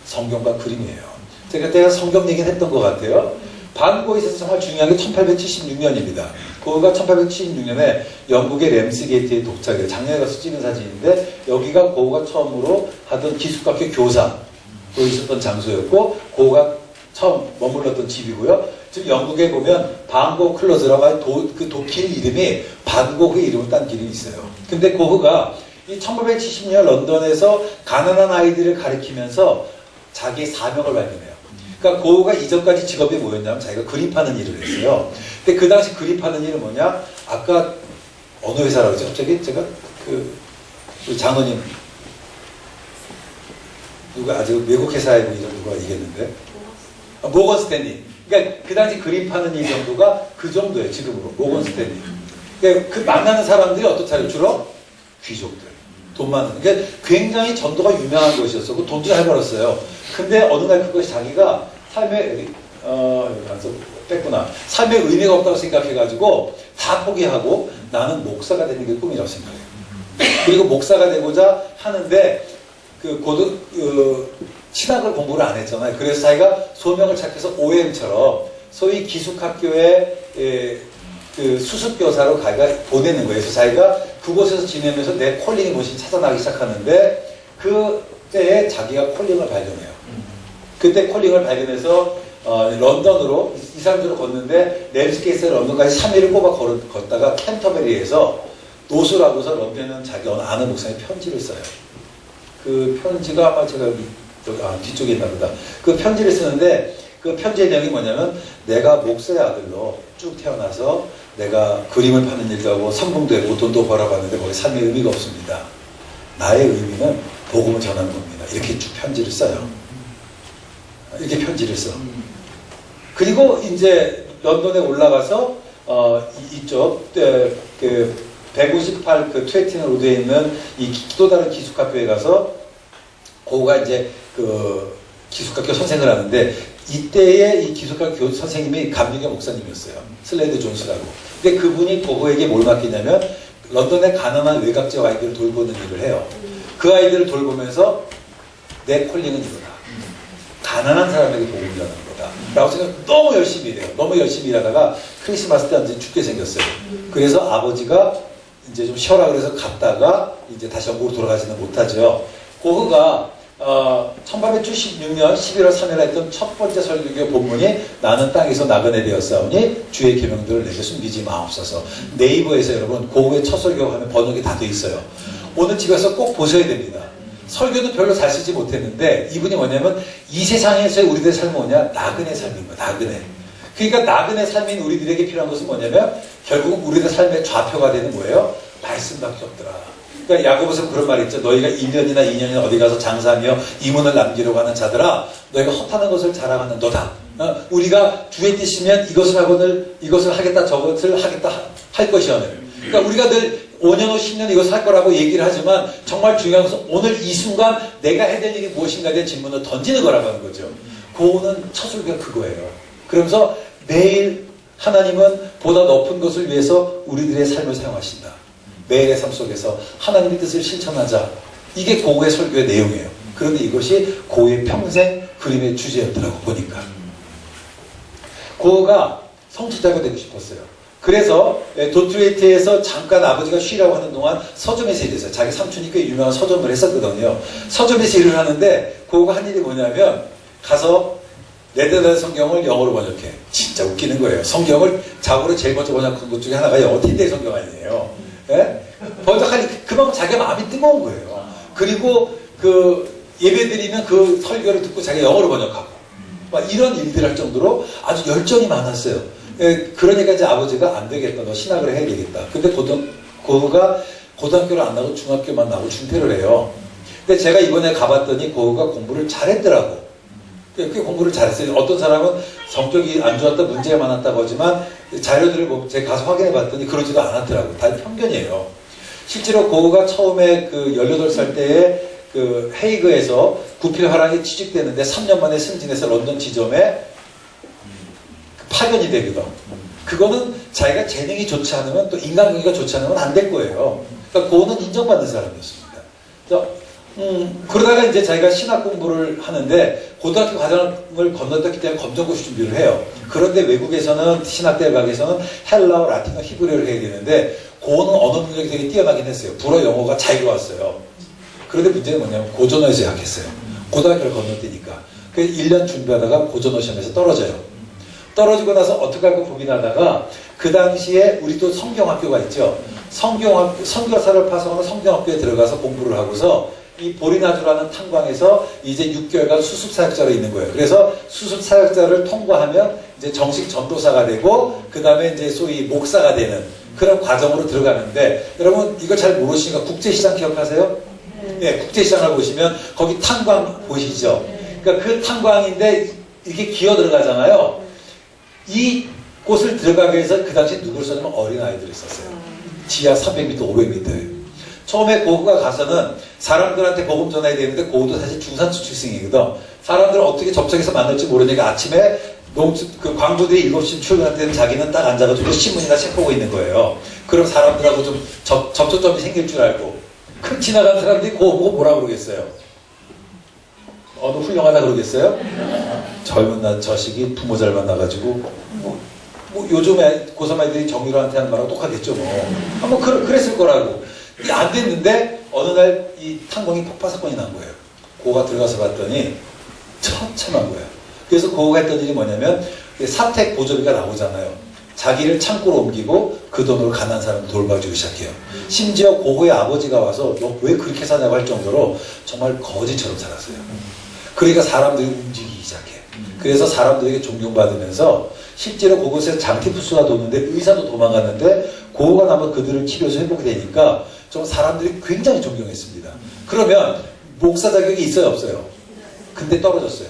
성경과 그림이에요. 제가 성경 얘기는 했던 것 같아요. 반고에 있어서 정말 중요한 게 1876년입니다. 고흐가 1876년에 영국의 램스게이트에 도착해요. 작년에 가서 찍은 사진인데 여기가 고흐가 처음으로 하던 기숙학교 교사로 있었던 장소였고 고흐가 처음 머물렀던 집이고요. 지금 영국에 보면 반고 클로즈라고 길 이름이 반고흐의 이름을 딴 길이 있어요. 근데 고흐가 이 1870년 런던에서 가난한 아이들을 가리키면서 자기의 사명을 발견해요. 그러니까 고흐가 이전까지 직업이 뭐였냐면 자기가 그립하는 일을 했어요. 근데 그 당시 그립하는 일은 뭐냐? 아까 어느 회사라고 했죠? 갑자기 제가 우리 장로님 누가 아주 외국 회사에 이런 누가 얘기했는데 모건 스탠리. 그러니까 그 당시 그림 파는 일 정도가 그 정도예요. 지금으로 모건 스탠리. 그러니까 그 만나는 사람들이 어떻다요? 주로 귀족들. 돈 많은. 그러니까 굉장히 전도가 유명한 것이었어. 그 돈도 잘 벌었어요. 근데 어느 날 그것이 자기가 삶의 여기 가서 뺐구나. 삶의 의미가 없다고 생각해가지고 다 포기하고 나는 목사가 되는 게 꿈이라고 생각해요. 그리고 목사가 되고자 하는데 신학을 공부를 안 했잖아요. 그래서 자기가 소명을 찾아서 OM처럼 소위 기숙학교의 수습교사로 자기가 보내는 거예요. 그래서 자기가 그곳에서 지내면서 내 콜링이 무엇인지 찾아나기 시작하는데 그때에 자기가 콜링을 발견해요. 그때 콜링을 발견해서 런던으로 이산주로 걷는데 램스게이트에서 런던까지 3일을 걷다가 캔터베리에서 노수라고서 런던에는 자기 아는 목사님이 편지를 써요. 그 편지가 아마 제가 뒤쪽에 있나 보다. 그 편지를 쓰는데 그 편지의 내용이 뭐냐면 내가 목사의 아들로 쭉 태어나서 내가 그림을 파는 일도 하고 성공도 했고 돈도 벌어봤는데 거기 삶의 의미가 없습니다. 나의 의미는 복음을 전하는 겁니다. 이렇게 쭉 편지를 써요. 이렇게 편지를 써. 그리고 이제 런던에 올라가서 이쪽 158 트웨티너 로드에 있는 이 또 다른 기숙학교에 가서 고흐가 이제 기숙학교 선생을 하는데 이때의 이 기숙학교 선생님이 감리교 목사님이었어요. 슬레드 존스라고. 근데 그분이 고흐에게 뭘 맡기냐면 런던의 가난한 외곽지역 아이들을 돌보는 일을 해요. 그 아이들을 돌보면서 내 콜링은 이거다. 가난한 사람에게 복음을 전하는 거다. 라고 생각 너무 열심히 일해요. 너무 열심히 일하다가 크리스마스 때 완전히 죽게 생겼어요. 그래서 아버지가 이제 좀 쉬어라 그래서 갔다가 이제 다시 영국으로 돌아가지는 못하죠. 고흐가 1876년 11월 3일에 했던 첫 번째 설교 본문이 나는 땅에서 나그네 되었사오니 주의 계명들을 내게 숨기지 마옵소서. 네이버에서 여러분 고흐의 첫 설교 하면 번역이 다 돼 있어요. 오늘 집에서 꼭 보셔야 됩니다. 설교도 별로 잘 쓰지 못했는데 이분이 뭐냐면 이 세상에서의 우리들의 삶은 뭐냐? 나그네 삶인 거야. 나그네. 그러니까 나그네 삶인 우리들에게 필요한 것은 뭐냐면 결국 우리들 삶의 좌표가 되는 뭐예요? 말씀밖에 없더라. 그러니까 야고보서 그런 말이 있죠. 너희가 1년이나 2년이나 어디 가서 장사하며 이문을 남기려고 하는 자들아 너희가 헛하는 것을 자랑하는 너다. 우리가 주의 뜻이면 이것을 하겠다 저것을 하겠다 할 것이오늘. 그러니까 우리가 늘 5년 후 10년 이것을 할 거라고 얘기를 하지만 정말 중요한 것은 오늘 이 순간 내가 해야 될 일이 무엇인가에 대한 질문을 던지는 거라고 하는 거죠. 고흐는 첫 설교가 그거예요. 그러면서 매일 하나님은 보다 높은 것을 위해서 우리들의 삶을 사용하신다. 매일의 삶 속에서 하나님의 뜻을 실천하자. 이게 고흐의 설교의 내용이에요. 그런데 이것이 고흐의 평생 그림의 주제였더라고 보니까. 고흐가 성취자가 되고 싶었어요. 그래서 도트웨이트에서 잠깐 아버지가 쉬라고 하는 동안 서점에서 일했어요. 자기 삼촌이 꽤 유명한 서점을 했었거든요. 서점에서 일을 하는데 고흐가 한 일이 뭐냐면 가서 네덜란드 성경을 영어로 번역해. 진짜 웃기는 거예요. 성경을 자고로 제일 먼저 번역한 것 중에 하나가 영어 틴데이 성경 아니에요. 예? 번역하니 그만큼 자기가 마음이 뜨거운 거예요. 그리고 예배 드리면 그 설교를 듣고 자기가 영어로 번역하고 막 이런 일들을 할 정도로 아주 열정이 많았어요. 그러니까 이제 아버지가 안 되겠다. 너 신학을 해야 되겠다. 근데 고흐가 고등학교를 안 나고 중학교만 나고 중퇴를 해요. 근데 제가 이번에 가봤더니 고흐가 공부를 잘했더라고. 꽤 공부를 잘했어요. 어떤 사람은 성격이 안 좋았다, 문제가 많았다고 하지만 자료들을 제가 가서 확인해 봤더니 그러지도 않았더라고. 다 편견이에요. 실제로 고흐가 처음에 그 18살 때에 그 헤이그에서 구필 화랑이 취직되는데 3년 만에 승진해서 런던 지점에 파견이 되거든. 그거는 자기가 재능이 좋지 않으면 또 인간관계가 좋지 않으면 안 될 거예요. 그러니까 고흐는 인정받는 사람이었습니다. 그러다가 이제 자기가 신학 공부를 하는데 고등학교 과정을 건너뛰기 때문에 검정고시 준비를 해요. 그런데 외국에서는 신학대에 가게에서는 헬라어, 라틴어, 히브리어를 해야 되는데 고흐는 언어 능력이 되게 뛰어나긴 했어요. 불어 영어가 자유로웠어요. 그런데 문제는 뭐냐면 고전어에서 약했어요. 고등학교를 건너뛰니까. 그래서 1년 준비하다가 고전어 시험에서 떨어져요. 떨어지고 나서 어떻게 할까 고민하다가 그 당시에 우리도 성경학교가 있죠. 선교사를 파송하는 성경학교에 들어가서 공부를 하고서 이 보리나주라는 탄광에서 이제 6개월간 수습사역자로 있는 거예요. 그래서 수습사역자를 통과하면 이제 정식 전도사가 되고 그 다음에 이제 소위 목사가 되는 그런 과정으로 들어가는데 여러분 이거 잘 모르시니까 국제시장 기억하세요? 네, 국제시장을 보시면 거기 탄광 보이시죠? 그러니까 그 탄광인데 이게 기어 들어가잖아요. 이 곳을 들어가기 위해서 그 당시 누구를 썼냐면 어린아이들을 썼어요. 지하 300m, 500m에. 처음에 고흐가 가서는 사람들한테 복음 전해야 되는데 고흐도 사실 중산층 출생이거든. 사람들을 어떻게 접촉해서 만날지 모르니까 아침에 그 광부들이 7시 출근할 때는 자기는 딱 앉아가지고 신문이나 책 보고 있는 거예요. 그럼 사람들하고 좀 접촉점이 생길 줄 알고. 큰 지나간 사람들이 고흐 보고 뭐라 그러겠어요? 너 훌륭하다 그러겠어요? 젊은 날 자식이 부모 잘 만나가지고 뭐 요즘 고3 애들이 정유라한테 하는 말하고 똑같겠죠 뭐. 그랬을 거라고. 이게 안 됐는데 어느 날 이 탄광이 폭파 사건이 난 거예요. 고흐가 들어가서 봤더니 처참한 거예요. 그래서 고흐가 했던 일이 뭐냐면 사택 보조비가 나오잖아요. 자기를 창고로 옮기고 그 돈으로 가난한 사람을 돌봐주기 시작해요. 심지어 고흐의 아버지가 와서 너 왜 그렇게 사냐고 할 정도로 정말 거지처럼 살았어요. 그러니까 사람들이 움직이기 시작해. 그래서 사람들에게 존경받으면서 실제로 그곳에 장티푸스가 도는데 의사도 도망갔는데 고흐가 나면 그들을 치료해서 회복이 되니까 좀 사람들이 굉장히 존경했습니다. 그러면 목사 자격이 있어요 없어요? 근데 떨어졌어요.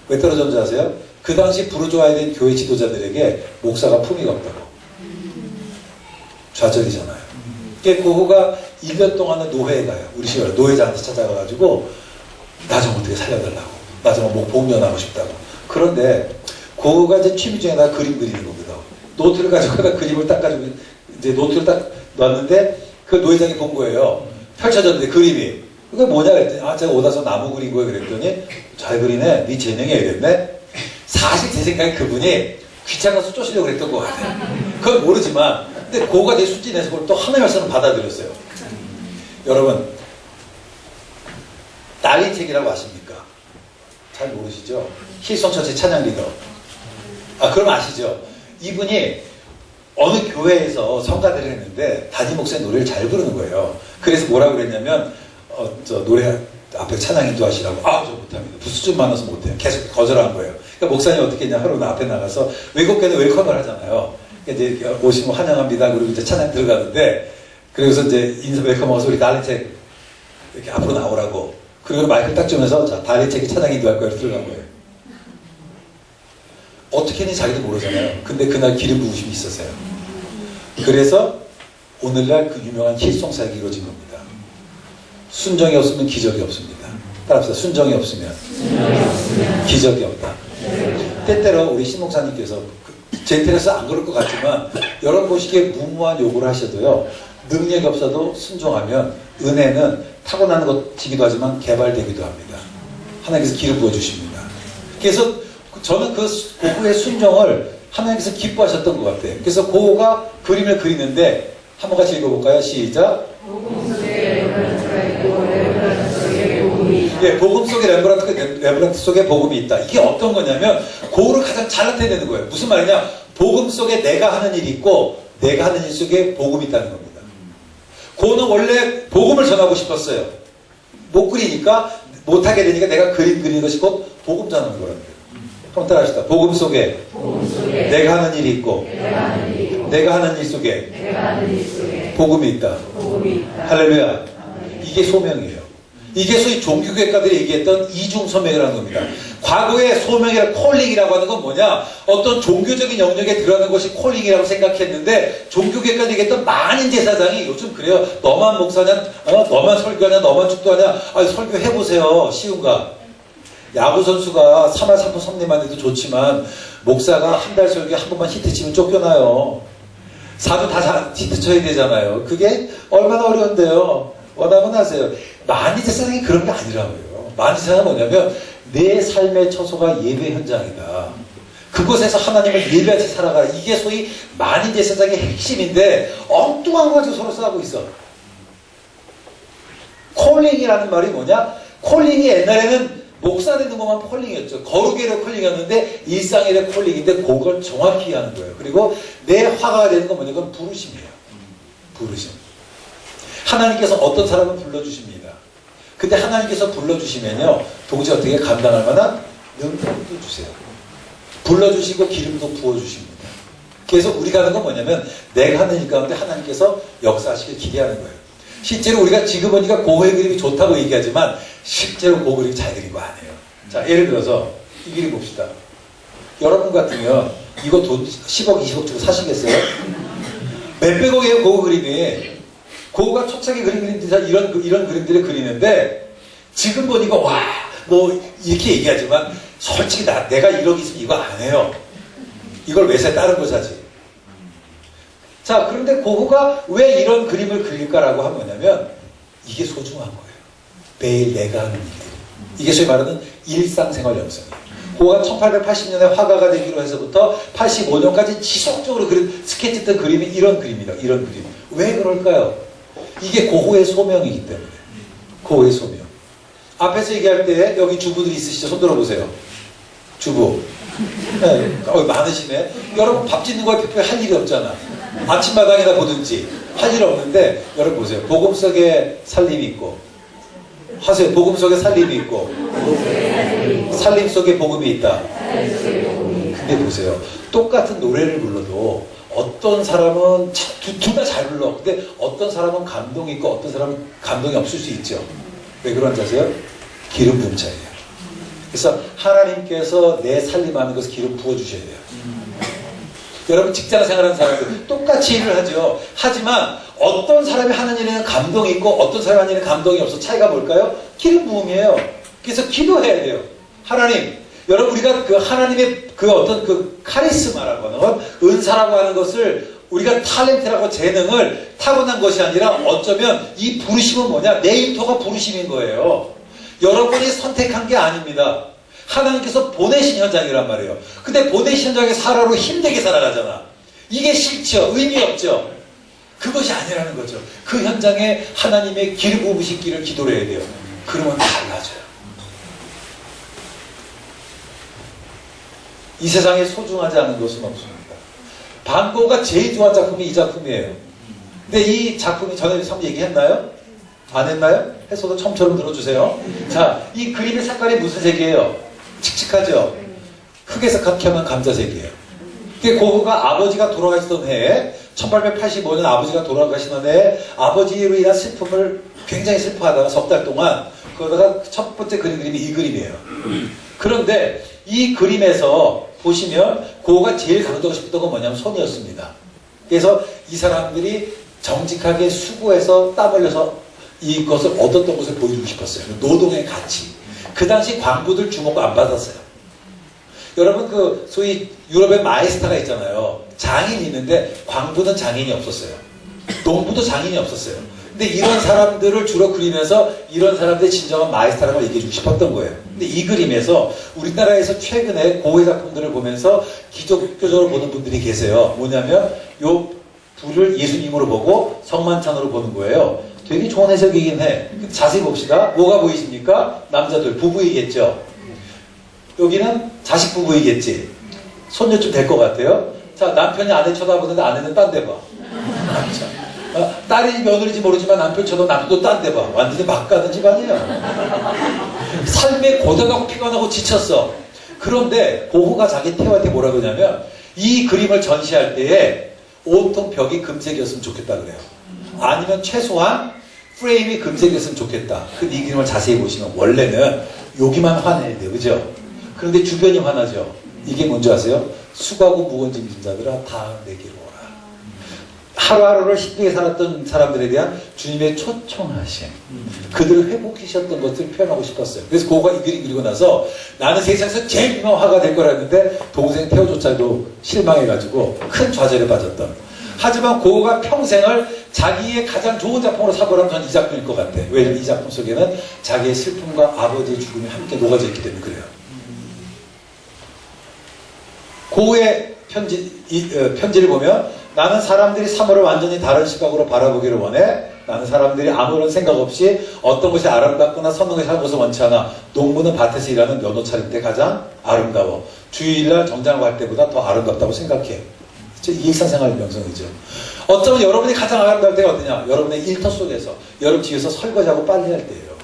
왜 떨어졌는지 아세요? 그 당시 부르주아에 된 교회 지도자들에게 목사가 품위가 없다고. 좌절이잖아요. 그러니까 고흐가 1년 동안은 노회에 가요. 우리 시골 노회장한테 찾아가가지고 나 좀 어떻게 살려달라고. 나 좀 뭐 복면하고 싶다고. 그런데 고흐가 이제 취미 중에 나 그림 그리는 거거든. 노트를 가지고 나 그림을 딱 가지고 이제 노트를 딱 놨는데 그 노회장이 본 거예요. 펼쳐졌는데 그림이. 그게 뭐냐 그랬더니 제가 오다서 나무 그린 거예요 그랬더니 잘 그리네. 네 재능이 이랬네. 사실 제 생각에 그분이 귀찮아서 쪼시려고 그랬던 것 같아요. 그건 모르지만 근데 고흐가 되게 순진해서 그걸 또 하나의 말씀을 받아들였어요. 여러분 달리책이라고 아십니까? 잘 모르시죠? 힐송처치 찬양 리더. 그럼 아시죠? 이분이 어느 교회에서 성가대를 했는데 담임 목사의 노래를 잘 부르는 거예요. 그래서 뭐라고 그랬냐면 저 노래 앞에 찬양 인도하시라고. 저 못합니다. 부수준 많아서 못해요. 계속 거절한 거예요. 그러니까 목사님 어떻게 했냐 하루 앞에 나가서 외국교회는 웰컴을 하잖아요. 이제 오시면 환영합니다. 그리고 이제 찬양 들어가는데 그래서 이제 인사 웰컴하고서 우리 달리책 이렇게 앞으로 나오라고. 그리고 마이크를 딱 주면서 자 달리책이 찬양 인도할 거예요. 들어간 거예요. 어떻게 했는지 자기도 모르잖아요. 근데 그날 기름 부으심이 있었어요. 그래서 오늘날 그 유명한 힐송 사역이 이루어진 겁니다. 순정이 없으면 기적이 없습니다. 따라합시다. 순정이 없으면 기적이 없다. 때때로 우리 신 목사님께서 제 편에서 안 그럴 것 같지만 여러분 보시기에 무모한 요구를 하셔도요. 능력이 없어도 순종하면 은혜는 타고나는 것이기도 하지만 개발되기도 합니다. 하나님께서 기름 부어주십니다. 그래서 저는 그 고흐의 순종을 하나님께서 기뻐하셨던 것 같아요. 그래서 고흐가 그림을 그리는데 한번 같이 읽어볼까요? 시작. 복음 속에 렘브란트가 있고 렘브란트 속에 복음이 있다. 예, 복음 속에 렘브란트 속에 복음이 있다. 이게 어떤 거냐면 고흐를 가장 잘 나타내는 거예요. 무슨 말이냐? 복음 속에 내가 하는 일이 있고 내가 하는 일 속에 복음이 있다는 겁니다. 고흐는 원래 복음을 전하고 싶었어요. 못 그리니까 못하게 되니까 내가 그림 그리는 것이 곧 복음 전하는 거랍니다. 한번 따라합시다. 복음 속에 내가 하는 일이 있고 내가 하는 일 속에 복음이 있다. 할렐루야. 이게 소명이에요. 이게 소위 종교개혁가들이 얘기했던 이중소명이라는 겁니다. 과거에 소명이라 콜링이라고 하는 건 뭐냐? 어떤 종교적인 영역에 들어가는 것이 콜링이라고 생각했는데 종교개혁가들이 얘기했던 많은 제사장이 요즘 그래요. 너만 목사냐? 너만 설교하냐? 너만 축도하냐? 설교해보세요. 쉬운가? 야구선수가 3할 3푼 3리만 해도 좋지만 목사가 한 달 설교 한 번만 히트 치면 쫓겨나요. 4주 다 히트 쳐야 되잖아요. 그게 얼마나 어려운데요. 원하면 하세요. 많이 제사장이 그런 게 아니라고요. 많이 제사장은 뭐냐면 내 삶의 처소가 예배 현장이다. 그곳에서 하나님을 예배하지 살아가. 이게 소위 많이 제사장의 핵심인데 엉뚱한 거 가지고 서로 싸우고 있어. 콜링이라는 말이 뭐냐? 콜링이 옛날에는 목사 되는 것만 콜링이었죠. 거룩이라 콜링이었는데 일상이라 콜링인데 그걸 정확히 하는 거예요. 그리고 내 화가가 되는 건 뭐냐? 그건 부르심이에요. 부르심. 하나님께서 어떤 사람을 불러주십니다. 근데 하나님께서 불러주시면요. 동시에 어떻게 감당할 만한 능력도 주세요. 불러주시고 기름도 부어주십니다. 그래서 우리가 하는 건 뭐냐면 내가 하는 일 가운데 하나님께서 역사하시길 기대하는 거예요. 실제로 우리가 지금 보니까 고흐의 그림이 좋다고 얘기하지만 실제로 고흐 그림이 잘 그린 거 아니에요. 자, 예를 들어서 이 그림 봅시다. 여러분 같으면 이거 돈 10억, 20억 주고 사시겠어요? 몇백억이에요, 고흐 그림이. 고흐가 초창기 그림 그림들 이런 그림들을 그리는데 지금 보니까 와, 뭐 이렇게 얘기하지만 솔직히 내가 1억 있으면 이거 안 해요. 이걸 왜 사? 다른 거 사지. 자, 그런데 고흐가 왜 이런 그림을 그릴까라고 하면 뭐냐면 이게 소중한 거예요. 매일 내가 하는 일들. 이게 소위 말하는 일상생활 영성이에요. 고흐가 1880년에 화가가 되기로 해서부터 85년까지 지속적으로 그린 스케치했던 그림이 이런 그림이다. 이런 그림. 왜 그럴까요? 이게 고흐의 소명이기 때문에. 고흐의 소명. 앞에서 얘기할 때 여기 주부들이 있으시죠? 손 들어보세요. 주부. 네, 많으시네. 여러분 밥 짓는 거에 할 일이 없잖아. 아침마당에다 보든지 할 일 없는데 여러분 보세요. 복음 속에 살림이 있고 하세요. 복음 속에 살림이 있고 살림 속에 복음이 있다. 근데 보세요. 똑같은 노래를 불러도 어떤 사람은 둘 다 잘 불러. 근데 어떤 사람은 감동이 있고 어떤 사람은 감동이 없을 수 있죠. 왜 그런지 아세요? 기름 부음 차이예요. 그래서 하나님께서 내 살림하는 것을 기름 부어주셔야 돼요. 여러분 직장 생활하는 사람들 똑같이 일을 하죠. 하지만 어떤 사람이 하는 일에는 감동이 있고 어떤 사람이 하는 일에는 감동이 없어. 차이가 뭘까요? 기름 부음이에요. 그래서 기도해야 돼요. 하나님, 여러분 우리가 그 하나님의 그 어떤 그 카리스마라고 하는 것, 은사라고 하는 것을 우리가 탤런트라고 재능을 타고난 것이 아니라 어쩌면 이 부르심은 뭐냐? 네임터가 부르심인 거예요. 여러분이 선택한 게 아닙니다. 하나님께서 보내신 현장이란 말이에요. 근데 보내신 현장에 살아로 힘들게 살아가잖아. 이게 싫죠? 의미 없죠? 그것이 아니라는 거죠. 그 현장에 하나님의 기름 부으신 길을 기도를 해야 돼요. 그러면 달라져요. 이 세상에 소중하지 않은 것은 없습니다. 반 고흐가 제일 좋아하는 작품이 이 작품이에요. 근데 이 작품이 전에 한번 얘기했나요? 안 했나요? 했어도 처음처럼 들어주세요. 자, 이 그림의 색깔이 무슨 색이에요? 칙칙하죠? 흙에서 각하면 감자색이에요. 그게 고흐가 아버지가 돌아가시던 해에 1885년 아버지가 돌아가시던 해에 아버지로 인한 슬픔을 굉장히 슬퍼하다가 석 달 동안 그러다가 첫 번째 그림이 이 그림이에요. 그런데 이 그림에서 보시면 고흐가 제일 강조하고 싶었던 건 뭐냐면 손이었습니다. 그래서 이 사람들이 정직하게 수고해서 땀 흘려서 이것을 얻었던 것을 보여주고 싶었어요. 노동의 가치. 그 당시 광부들 주목 안 받았어요. 여러분 그 소위 유럽의 마에스타가 있잖아요. 장인이 있는데 광부는 장인이 없었어요. 농부도 장인이 없었어요. 근데 이런 사람들을 주로 그리면서 이런 사람들의 진정한 마에스타라고 얘기해주고 싶었던 거예요. 근데 이 그림에서 우리나라에서 최근에 고흐의 작품들을 보면서 기독교적으로 보는 분들이 계세요. 뭐냐면 요 불을 예수님으로 보고 성만찬으로 보는 거예요. 되게 좋은 해석이긴 해. 자세히 봅시다. 뭐가 보이십니까? 남자들 부부이겠죠. 여기는 자식 부부이겠지. 손녀 좀 될 것 같아요. 자, 남편이 아내 쳐다보는데 아내는 딴 데 봐. 딸이 며느리인지 모르지만 남편 쳐도 남편도 딴 데 봐. 완전히 막 가는 집안이야. 삶에 고단하고 피곤하고 지쳤어. 그런데 고흐가 자기 태호한테 뭐라 그러냐면 이 그림을 전시할 때에 온통 벽이 금색이었으면 좋겠다 그래요. 아니면 최소한 프레임이 금색이었으면 좋겠다. 그 이 그림을 자세히 보시면 원래는 여기만 환해야 돼요. 그죠? 그런데 주변이 환하죠. 이게 뭔지 아세요? 수고하고 무거운 짐 진 자들아 다 내게로 오라. 하루하루를 힘들게 살았던 사람들에 대한 주님의 초청하심, 그들을 회복하셨던 것을 표현하고 싶었어요. 그래서 고흐가 이 그림 그리고 나서 나는 세상에서 제일 유명한 화가 될 거라 했는데 동생 태호조차도 실망해가지고 큰 좌절에 빠졌던. 하지만 고흐가 평생을 자기의 가장 좋은 작품으로 사고라면 저는 이 작품일 것 같아. 왜냐면 이 작품 속에는 자기의 슬픔과 아버지의 죽음이 함께 녹아져 있기 때문에 그래요. 고흐의 편지를 보면 나는 사람들이 3월을 완전히 다른 시각으로 바라보기를 원해. 나는 사람들이 아무런 생각 없이 어떤 것이 아름답거나 선명하게 사는 것을 원치 않아. 농부는 밭에서 일하는 면허 차릴 때 가장 아름다워. 주일날 정장을 할 때보다 더 아름답다고 생각해. 이게 일상생활 명성이죠. 어쩌면 여러분이 가장 아름다울 때가 어디냐? 여러분의 일터 속에서, 여러분 집에서 설거지하고 빨래할 때예요.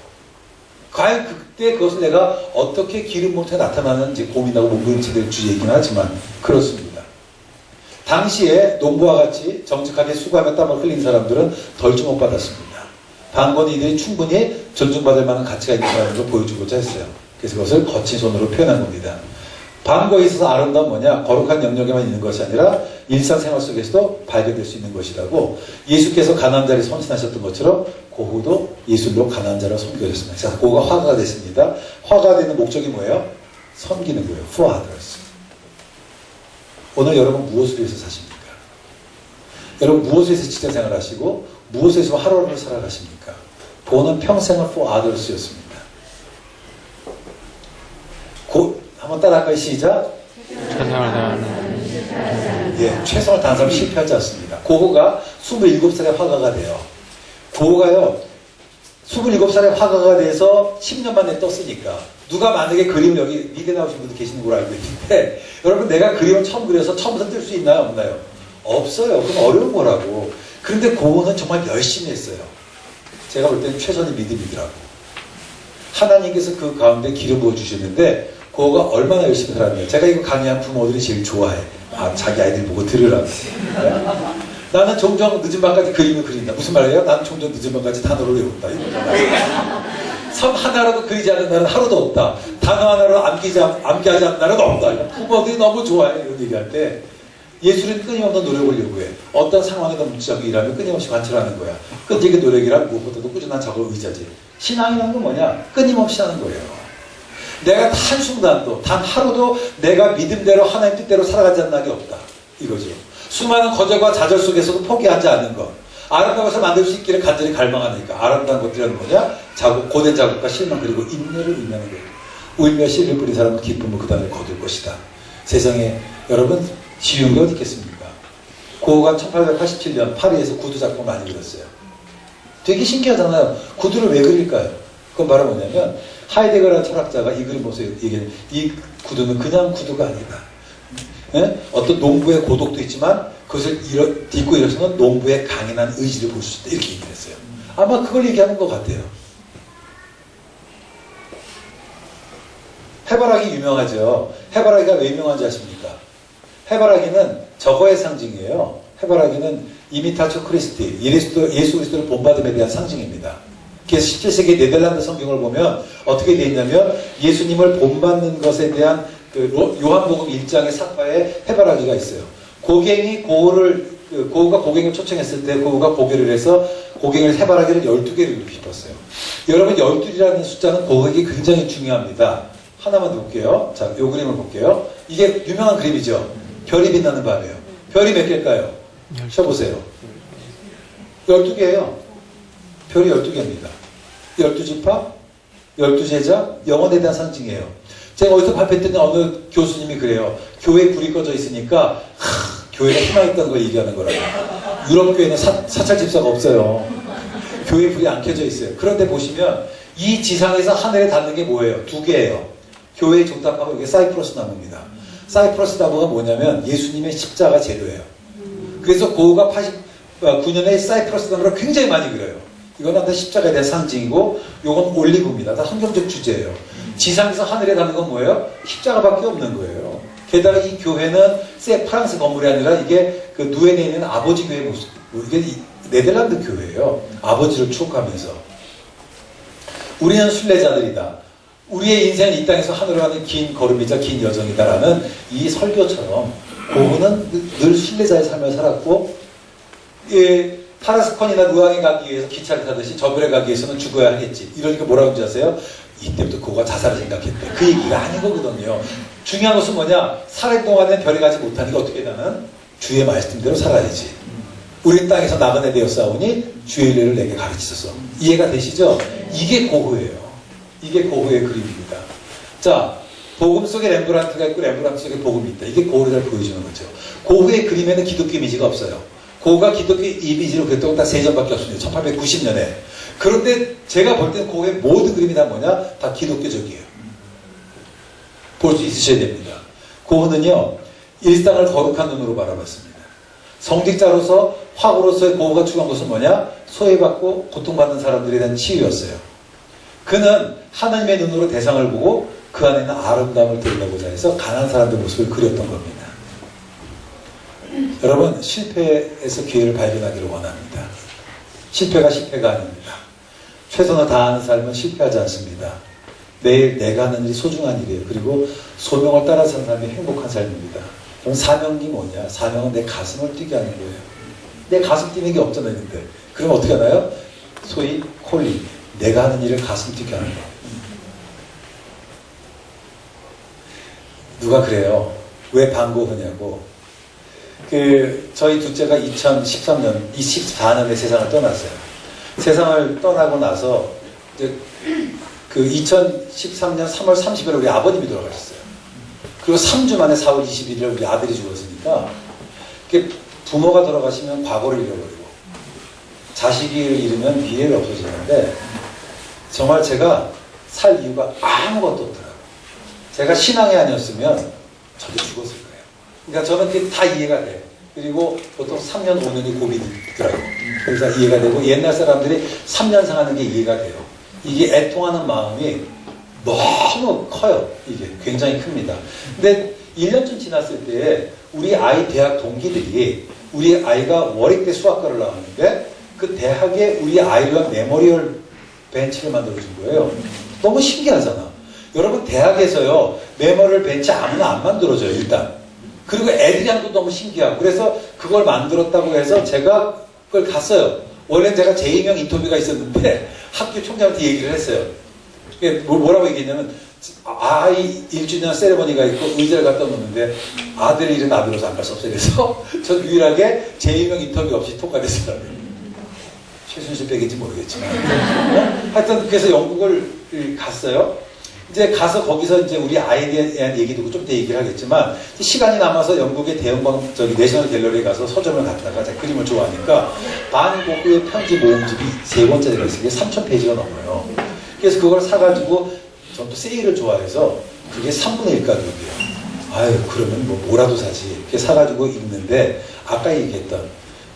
과연 그때 그것을 내가 어떻게 기름 모터에 나타나는지 고민하고 몸부림치될 주제이긴 하지만 그렇습니다. 당시에 농부와 같이 정직하게 수고하며 땀을 흘린 사람들은 덜 주목받았습니다. 방건이 이들이 충분히 존중받을 만한 가치가 있다는 걸 보여주고자 했어요. 그래서 그것을 거친 손으로 표현한 겁니다. 방거에 있어서 아름다운 뭐냐? 거룩한 영역에만 있는 것이 아니라 일상생활 속에서도 발견될 수 있는 것이라고. 예수께서 가난한 자를 선신하셨던 것처럼 고흐도 예술로 가난한 자를 섬겨줬습니다. 그래서 고흐가 화가가 됐습니다. 화가가 되는 목적이 뭐예요? 섬기는 거예요. For others. 오늘 여러분 무엇을 위해서 사십니까? 여러분 무엇을 위해서 직장생활 하시고 무엇을 위해서 하루하루를 살아가십니까? 본은 평생을 for others였습니다. 한번 따라할까요? 시작. 최선을 다하는 사람 실패하지 않습니다. 고흐가 27살의 화가가 돼요. 고흐가요 27살의 화가가 돼서 10년 만에 떴으니까 누가 만약에 그림을 여기 미대 나오신 분도 계시는 걸로 알고 있는데 여러분 내가 그림을 처음 그려서 처음부터 뜰 수 있나요? 없나요? 없어요. 그건 어려운 거라고. 그런데 고흐는 정말 열심히 했어요. 제가 볼 때는 최선의 믿음이더라고. 하나님께서 그 가운데 기름 부어주셨는데 고흐가 얼마나 열심히 살았냐. 제가 이거 강의한 부모들이 제일 좋아해. 자기 아이들 보고 들으라고. 나는 종종 늦은 밤까지 그림을 그린다. 무슨 말이에요? 나는 종종 늦은 밤까지 단어를 외운다. 섬 하나라도 그리지 않는 날은 하루도 없다. 단어 하나로 암기하지 않는 날은 없다. 부모들이 너무 좋아해. 이런 얘기할 때 예술은 끊임없는 노력을 요구해. 어떤 상황에도 묻지 않고 일하면 끊임없이 관찰하는 거야. 그 노력이란 무엇보다도 꾸준한 작업을 의지하지. 신앙이라는 건 뭐냐? 끊임없이 하는 거예요. 내가 한순간도 단 하루도 내가 믿음대로 하나님 뜻대로 살아가지 않는 날이 없다. 이거죠. 수많은 거절과 좌절 속에서도 포기하지 않는 것. 아름다운 것을 만들 수 있기를 간절히 갈망하니까. 아름다운 것들이란 뭐냐? 고된 자국과 실망 그리고 인내를 의미하는 거예요. 울며 씨를 뿌린 사람은 기쁨을 그 다음에 거둘 것이다. 세상에 여러분 쉬운 게 어디 있겠습니까? 고흐가 1887년 파리에서 구두 작품을 많이 그렸어요. 되게 신기하잖아요. 구두를 왜 그릴까요? 그건 바로 뭐냐면 하이데거라는 철학자가 이 그림 보세요. 이 구두는 그냥 구두가 아니다. 예? 어떤 농부의 고독도 있지만 그것을 딛고 일어서는 농부의 강인한 의지를 볼 수 있다. 이렇게 얘기를 했어요. 아마 그걸 얘기하는 것 같아요. 해바라기 유명하죠. 해바라기가 왜 유명한지 아십니까? 해바라기는 저거의 상징이에요. 해바라기는 이미타초 크리스티, 예수 그리스도를 본받음에 대한 상징입니다. 그래서 17세기 네덜란드 성경을 보면 어떻게 되어 있냐면 예수님을 본받는 것에 대한 그 요한복음 1장의 사파에 해바라기가 있어요. 고흐가 고갱을 초청했을 때 고흐가 고개를 해서 고갱을 해바라기를 12개를 이렇게 짚었어요. 여러분 12이라는 숫자는 고흐에게 굉장히 중요합니다. 하나만 더 볼게요. 자, 요 그림을 볼게요. 이게 유명한 그림이죠. 별이 빛나는 밤이에요. 별이 몇 개일까요? 쳐보세요. 12개예요. 별이 12개입니다. 12지파, 12제자, 영혼에 대한 상징이에요. 제가 어디서 발표했더니 어느 교수님이 그래요. 교회에 불이 꺼져 있으니까 교회가 희망있다는 걸 얘기하는 거라고. 유럽 교회는 사찰 집사가 없어요. 교회에 불이 안 켜져 있어요. 그런데 보시면 이 지상에서 하늘에 닿는 게 뭐예요? 2개예요. 교회의 종탑하고 이게 사이프러스 나무입니다. 사이프러스 나무가 뭐냐면 예수님의 십자가 재료예요. 그래서 고흐가 89년에 사이프러스 나무를 굉장히 많이 그려요. 이건 한테 십자가에 대한 상징이고 요건 올리브입니다. 다 성경적 주제예요. 지상에서 하늘에 닿는 건 뭐예요? 십자가밖에 없는 거예요. 게다가 이 교회는 프랑스 건물이 아니라 이게 그 누엔에 있는 아버지 교회 모습, 이게 네덜란드 교회예요. 아버지를 추억하면서 우리는 순례자들이다. 우리의 인생은 이 땅에서 하늘로 가는 긴 걸음이자 긴 여정이다라는 이 설교처럼 고흐는 늘 순례자의 삶을 살았고, 타라스콘이나 루앙에 가기 위해서 기차를 타듯이 저별에 가기 위해서는 죽어야 하겠지. 이러니까 뭐라고 하는지 아세요? 이때부터 고흐가 자살을 생각했대. 그 얘기가 아닌 거거든요. 중요한 것은 뭐냐? 살아있는 동안에 별에 가지 못하니까 어떻게 나는 주의 말씀대로 살아야지. 우리 땅에서 나그네 되었사오니 주의 일을 내게 가르치소서. 이해가 되시죠? 이게 고흐예요. 이게 고흐의 그림입니다. 자, 복음 속에 렘브란트가 있고 렘브란트 속에 복음이 있다. 이게 고흐를 잘 보여주는 거죠. 고흐의 그림에는 기독교 이미지가 없어요. 고흐가 기독교 이미지로 그랬던 건 다 3점밖에 없습니다. 1890년에. 그런데 제가 볼 때는 고흐의 모든 그림이 다 뭐냐? 다 기독교적이에요. 볼 수 있으셔야 됩니다. 고흐는요, 일상을 거룩한 눈으로 바라봤습니다. 성직자로서 화고로서의 고흐가 추구한 것은 뭐냐? 소외받고 고통받는 사람들에 대한 치유였어요. 그는 하나님의 눈으로 대상을 보고 그 안에 있는 아름다움을 드러내고자 해서 가난한 사람들 모습을 그렸던 겁니다. 여러분, 실패에서 기회를 발견하기를 원합니다. 실패가 아닙니다. 최선을 다하는 삶은 실패하지 않습니다. 매일 내가 하는 일이 소중한 일이에요. 그리고 소명을 따라 사는 삶이 행복한 삶입니다. 그럼 사명이 뭐냐? 사명은 내 가슴을 뛰게 하는 거예요. 내 가슴 뛰는 게 없잖아요. 근데 그럼 어떻게 하나요? 소위 콜링. 내가 하는 일을 가슴 뛰게 하는 거. 누가 그래요? 왜 반고흐냐고. 저희 둘째가 24년에 세상을 떠났어요. 세상을 떠나고 나서 이제 2013년 3월 30일에 우리 아버님이 돌아가셨어요. 그리고 3주 만에 4월 21일에 우리 아들이 죽었으니까 부모가 돌아가시면 과거를 잃어버리고 자식을 잃으면 미래가 없어지는데 정말 제가 살 이유가 아무것도 없더라고요. 제가 신앙이 아니었으면 저도 죽었을 거예요. 그러니까 저는 그게 다 이해가 돼요. 그리고 보통 3년, 5년이 고민이 있더라고요. 그래서 이해가 되고 옛날 사람들이 3년 상하는 게 이해가 돼요. 이게 애통하는 마음이 너무 커요. 이게 굉장히 큽니다. 근데 1년쯤 지났을 때 우리 아이 대학 동기들이 우리 아이가 월익대 수학과를 나왔는데 그 대학에 우리 아이를 위한 메모리얼 벤치를 만들어준 거예요. 너무 신기하잖아. 여러분 대학에서요 메모리얼 벤치 아무나 안 만들어줘요 일단. 그리고 애들이 한 것도 너무 신기하고 그래서 그걸 만들었다고 해서 제가 그걸 갔어요. 원래는 제가 제2명 인터뷰가 있었는데 학교 총장한테 얘기를 했어요. 뭐라고 얘기했냐면 아이 1주년 세레머니가 있고 의자를 갖다 놓는데 아들의 일은 아들로서 안 갈 수 없어요. 그래서 전 유일하게 제2명 인터뷰 없이 통과됐어요. 최순실 빼겠지 모르겠지만 하여튼 그래서 영국을 갔어요. 이제 가서 거기서 이제 우리 아이에 대한 얘기도 좀 더 얘기를 하겠지만 시간이 남아서 영국의 대형방 내셔널 갤러리에 가서 서점을 갔다가 제가 그림을 좋아하니까 반 고흐의 편지 모음집이 3번째가 있어요. 3,000페이지가 넘어요. 그래서 그걸 사가지고 전 또 세일을 좋아해서 그게 3분의 1 가격이에요. 아유 그러면 뭐라도 사지. 이렇게 사가지고 읽는데 아까 얘기했던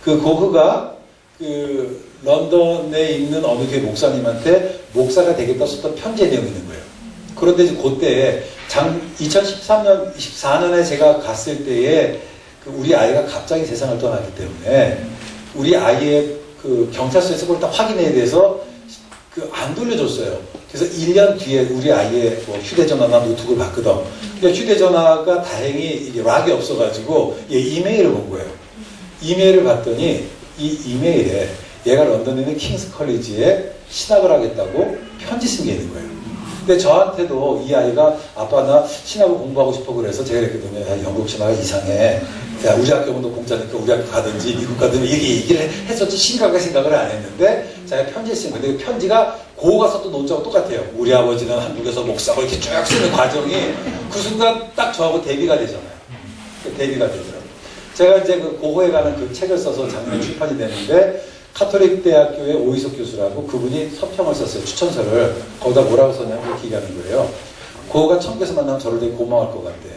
그 고흐가 런던에 있는 어느 교회 목사님한테 목사가 되겠다 썼던 편지의 내용이 있는 거예요. 그런데 이제 그때 2013년, 24년에 제가 갔을 때에 우리 아이가 갑자기 세상을 떠나기 때문에 우리 아이의 경찰서에서 그걸 다 확인해야 돼서 안 돌려줬어요. 그래서 1년 뒤에 우리 아이의 휴대전화나 노트북을 봤거든. 근데 휴대전화가 다행히 이게 락이 없어가지고 이메일을 본 거예요. 이메일을 봤더니 이 이메일에 얘가 런던에 있는 킹스 컬리지에 신학을 하겠다고 편지 쓴 게 있는 거예요. 근데 저한테도 이 아이가 아빠 나 신학을 공부하고 싶어 그래서 제가 그랬거든요. 야, 영국 신학이 이상해. 야, 우리 학교도 공짜니까 우리 학교 가든지 미국 가든지 이렇게 얘기를 했었지 심각하게 생각을 안 했는데 제가 편지를 쓴 건데 그 편지가 고흐가 썼던 논자하고 똑같아요. 우리 아버지는 한국에서 목사고 이렇게 쭉 쓰는 과정이 그 순간 딱 저하고 대비가 되잖아요. 대비가 되더라고요. 제가 이제 고흐에 관한 그 책을 써서 작년에 출판이 됐는데 카톨릭 대학교의 오이석 교수라고 그분이 서평을 썼어요. 추천서를. 거기다 뭐라고 썼냐면 그렇게 얘기하는 거예요. 고흐가 천국에서 만나면 저를 되게 고마워할 것 같대.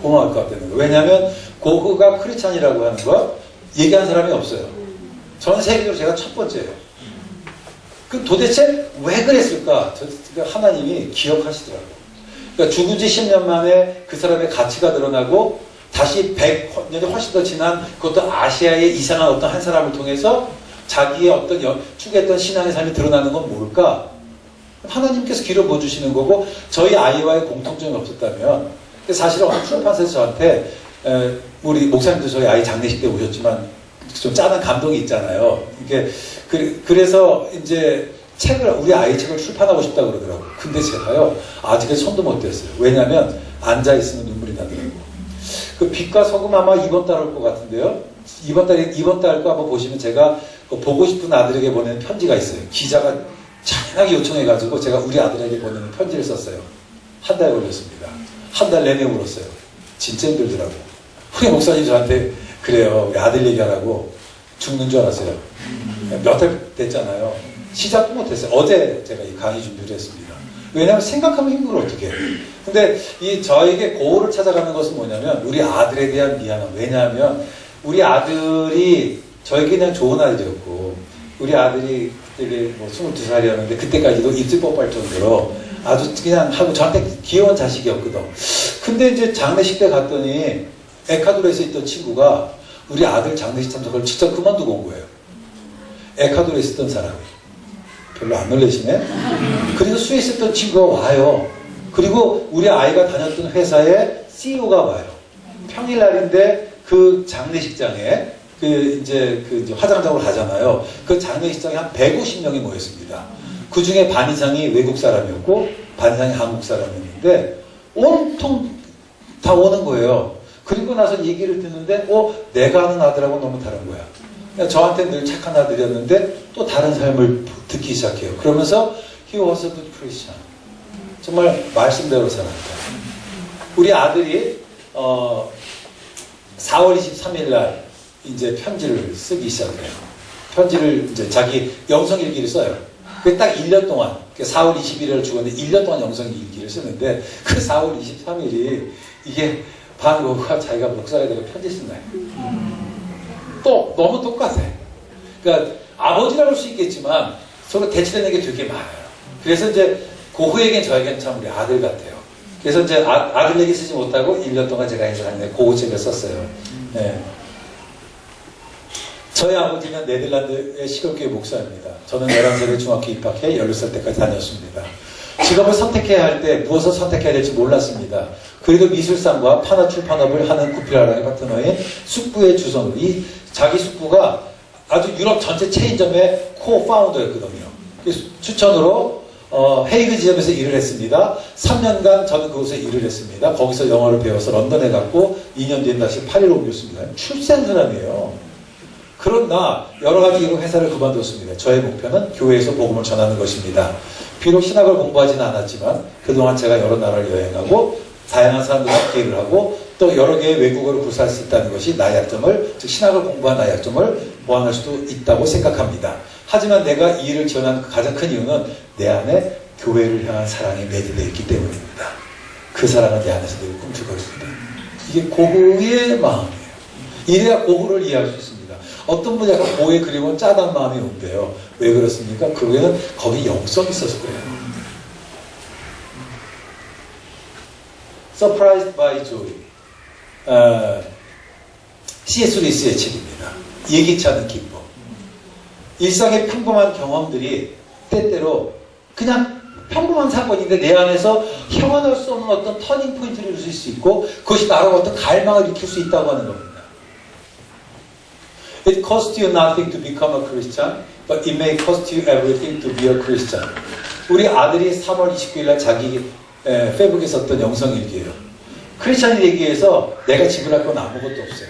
고마워할 것 같다는 거예요. 왜냐하면 고흐가 크리스찬이라고 하는 거 얘기한 사람이 없어요. 전 세계적으로 제가 첫 번째예요. 그 도대체 왜 그랬을까? 하나님이 기억하시더라고요. 그러니까 죽은 지 10년 만에 그 사람의 가치가 드러나고 다시 100년이 훨씬 더 지난 그것도 아시아의 이상한 어떤 한 사람을 통해서 자기의 어떤 추구했던 신앙의 삶이 드러나는 건 뭘까? 하나님께서 길을 보여주시는 거고 저희 아이와의 공통점이 없었다면 사실은 어느 출판사에서 저한테 우리 목사님도 저희 아이 장례식 때 오셨지만 좀 짠한 감동이 있잖아요. 이게 그래서 이제 우리 아이 책을 출판하고 싶다고 그러더라고요. 근데 제가요 아직까지 손도 못 댔어요. 왜냐하면 앉아있으면 눈물이 나더라고요. 그 빛과 소금 아마 이번 달 올 것 같은데요. 이번 달 거 한번 보시면 제가 보고 싶은 아들에게 보내는 편지가 있어요. 기자가 잔인하게 요청해가지고 제가 우리 아들에게 보내는 편지를 썼어요. 한 달 걸렸습니다. 한 달 내내 울었어요. 진짜 힘들더라고. 우리 목사님 저한테 그래요. 우리 아들 얘기하라고 죽는 줄 알았어요. 몇 달 됐잖아요. 시작도 못했어요. 어제 제가 이 강의 준비를 했습니다. 왜냐하면 생각하면 힘들어 어떻게. 근데 저에게 고우를 찾아가는 것은 뭐냐면 우리 아들에 대한 미안함. 왜냐하면 우리 아들이 저에게 그냥 좋은 아들이었고 우리 아들이 그때 뭐 22살이었는데 그때까지도 입술 뻗을 정도로 아주 그냥 하고 저한테 귀여운 자식이었거든. 근데 이제 장례식 때 갔더니 에콰도르에서 있던 친구가 우리 아들 장례식 참석을 직접 그만두고 온 거예요. 에콰도르에 있었던 사람이. 별로 안 놀라시네? 그래서 스위스에 있던 친구가 와요. 그리고 우리 아이가 다녔던 회사에 CEO가 와요. 평일날인데 그 장례식장에 이제 화장장으로 가잖아요. 그 장례식장에 한 150명이 모였습니다. 그 중에 반 이상이 외국 사람이었고 반 이상이 한국 사람이었는데 온통 다 오는 거예요. 그리고 나서 얘기를 듣는데 내가 아는 아들하고 너무 다른 거야. 그러니까 저한테 늘 착한 아들이었는데 또 다른 삶을 듣기 시작해요. 그러면서 he was a good Christian. 정말 말씀대로 살았다. 우리 아들이 4월 23일 날 이제 편지를 쓰기 시작해요. 편지를 이제 자기 영성일기를 써요. 그게 딱 1년 동안, 4월 21일을 죽었는데 1년 동안 영성일기를 쓰는데 그 4월 23일이 이게 반 고흐가 자기가 목사가 되고 편지 쓴 날. 또 너무 똑같아. 그러니까 아버지라고 할 수 있겠지만 서로 대치되는 게 되게 많아요. 그래서 이제 고흐에겐 저에겐 참 우리 아들 같아요. 그래서 이제 아들에게 쓰지 못하고 1년 동안 제가 이제 고흐책을 썼어요. 네. 저희 아버지는 네덜란드의 시골교회 목사입니다. 저는 11살에 중학교 입학해 16살 때까지 다녔습니다. 직업을 선택해야 할 때 무엇을 선택해야 될지 몰랐습니다. 그래도 미술상과 판화 출판업을 하는 구피라라의 파트너인 숙부의 주선으로 자기 숙부가 아주 유럽 전체 체인점의 코-파운더였거든요. 그래서 추천으로 헤이그 지점에서 일을 했습니다. 3년간 저는 그곳에 일을 했습니다. 거기서 영어를 배워서 런던에 갔고 2년 뒤에 다시 파리로 옮겼습니다. 출세한 사람이에요. 그러나 여러 가지 이유로 회사를 그만뒀습니다. 저의 목표는 교회에서 복음을 전하는 것입니다. 비록 신학을 공부하지는 않았지만 그동안 제가 여러 나라를 여행하고 다양한 사람들과 기회를 하고 또 여러 개의 외국어를 구사할 수 있다는 것이 나의 약점을, 즉 신학을 공부한 나의 약점을 보완할 수도 있다고 생각합니다. 하지만 내가 이 일을 지원한 가장 큰 이유는 내 안에 교회를 향한 사랑이 매듭되어 있기 때문입니다. 그 사랑은 내 안에서 늘 꿈틀거립니다. 이게 고흐의 마음이에요. 이래야 고흐를 이해할 수 있습니다. 어떤 분이 약간 고흐의 그림은 짜다는 마음이 온대요. 왜 그렇습니까? 그거는 거기 영성이 있어서 그래요. Surprised by Joy. C.S. 루이스의 책입니다. 예기치 않은 기쁨. 일상의 평범한 경험들이 때때로 그냥 평범한 사건인데 내 안에서 형언할 수 없는 어떤 터닝 포인트를 줄 수 있고 그것이 나로 어떤 갈망을 일으킬 수 있다고 하는 겁니다. It costs you nothing to become a Christian, but it may cost you everything to be a Christian. 우리 아들이 3월 29일 날 자기 페북에 썼던 영성일기예요. 크리스찬이 되기 위해서 내가 지불할 건 아무것도 없어요.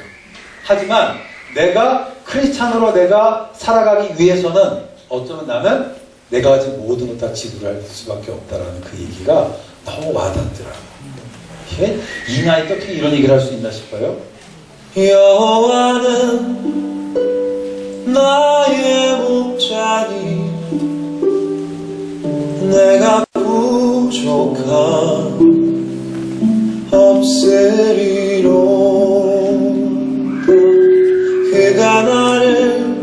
하지만 내가 크리스찬으로 내가 살아가기 위해서는 어쩌면 나는 내가 가진 모든 것 다 지불할 수밖에 없다라는 그 얘기가 너무 와닿더라고요. 이 나이 때 어떻게 이런 얘기를 할 수 있나 싶어요. 여호와는 나의 목자니 내가 부족함 없으리로 그가 나를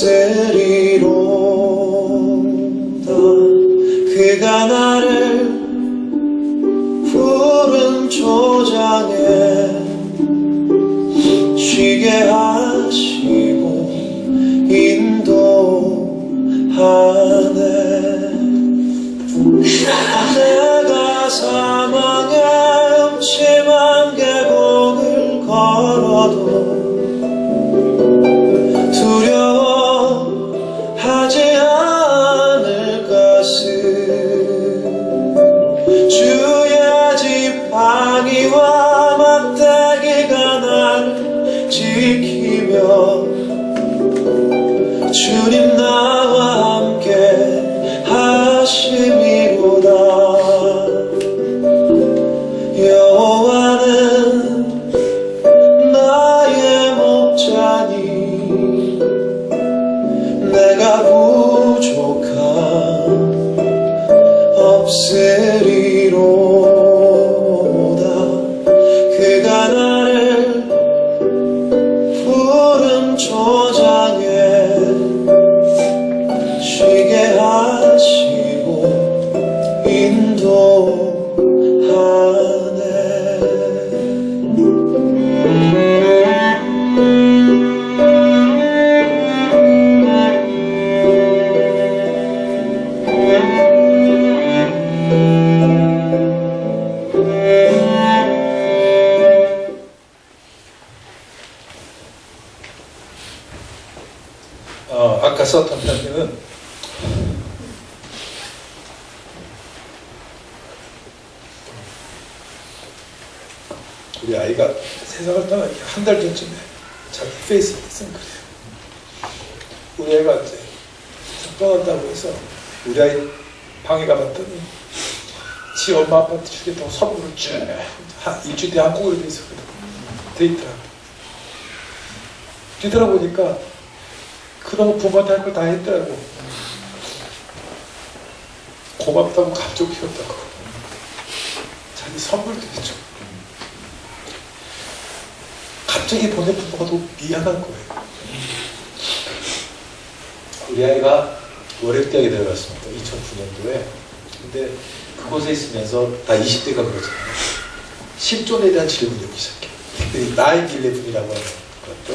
없으리로다. 그가 나를 푸른 초장에 쉬게 하시고 인도하네. 내가 사망의 음침한 계곡을 걸어도 두려워하지 않을 것을 주의 지팡이와 막대기가 나를 지키며 주님 나와 함께 하심이로다. 여호와는 나의 목자니 내가 부족함 없으리로다. 그가 나를 푸른 초장에 쉬게 하시고 인도하네. 아까 썼던 편지는 우리 아이가 세상을 떠나기 한 달 전쯤에 자기 페이스북에 쓴 글이에요. 우리 아이가 이제 떠난다고 해서 우리 아이 방에 가봤더니 지 엄마 아빠한테 주겠다고 선물을 쭉 일주일 뒤에 한국으로 돼 있었거든. 데이트하고 뒤돌아보니까 그놈의 부모한테 할 걸 다 했더라고. 고맙다고 감정 피웠다고. 자기 선물도 해줘. 갑자기 보낸 부모가 너무 미안한 거예요. 우리 아이가 월요대학에 들어갔습니다. 2009년도에. 근데 그곳에 있으면서 다 20대가 그러잖아요. 실존에 대한 질문이 오기 시작해. 9/11이라고 하는 것들.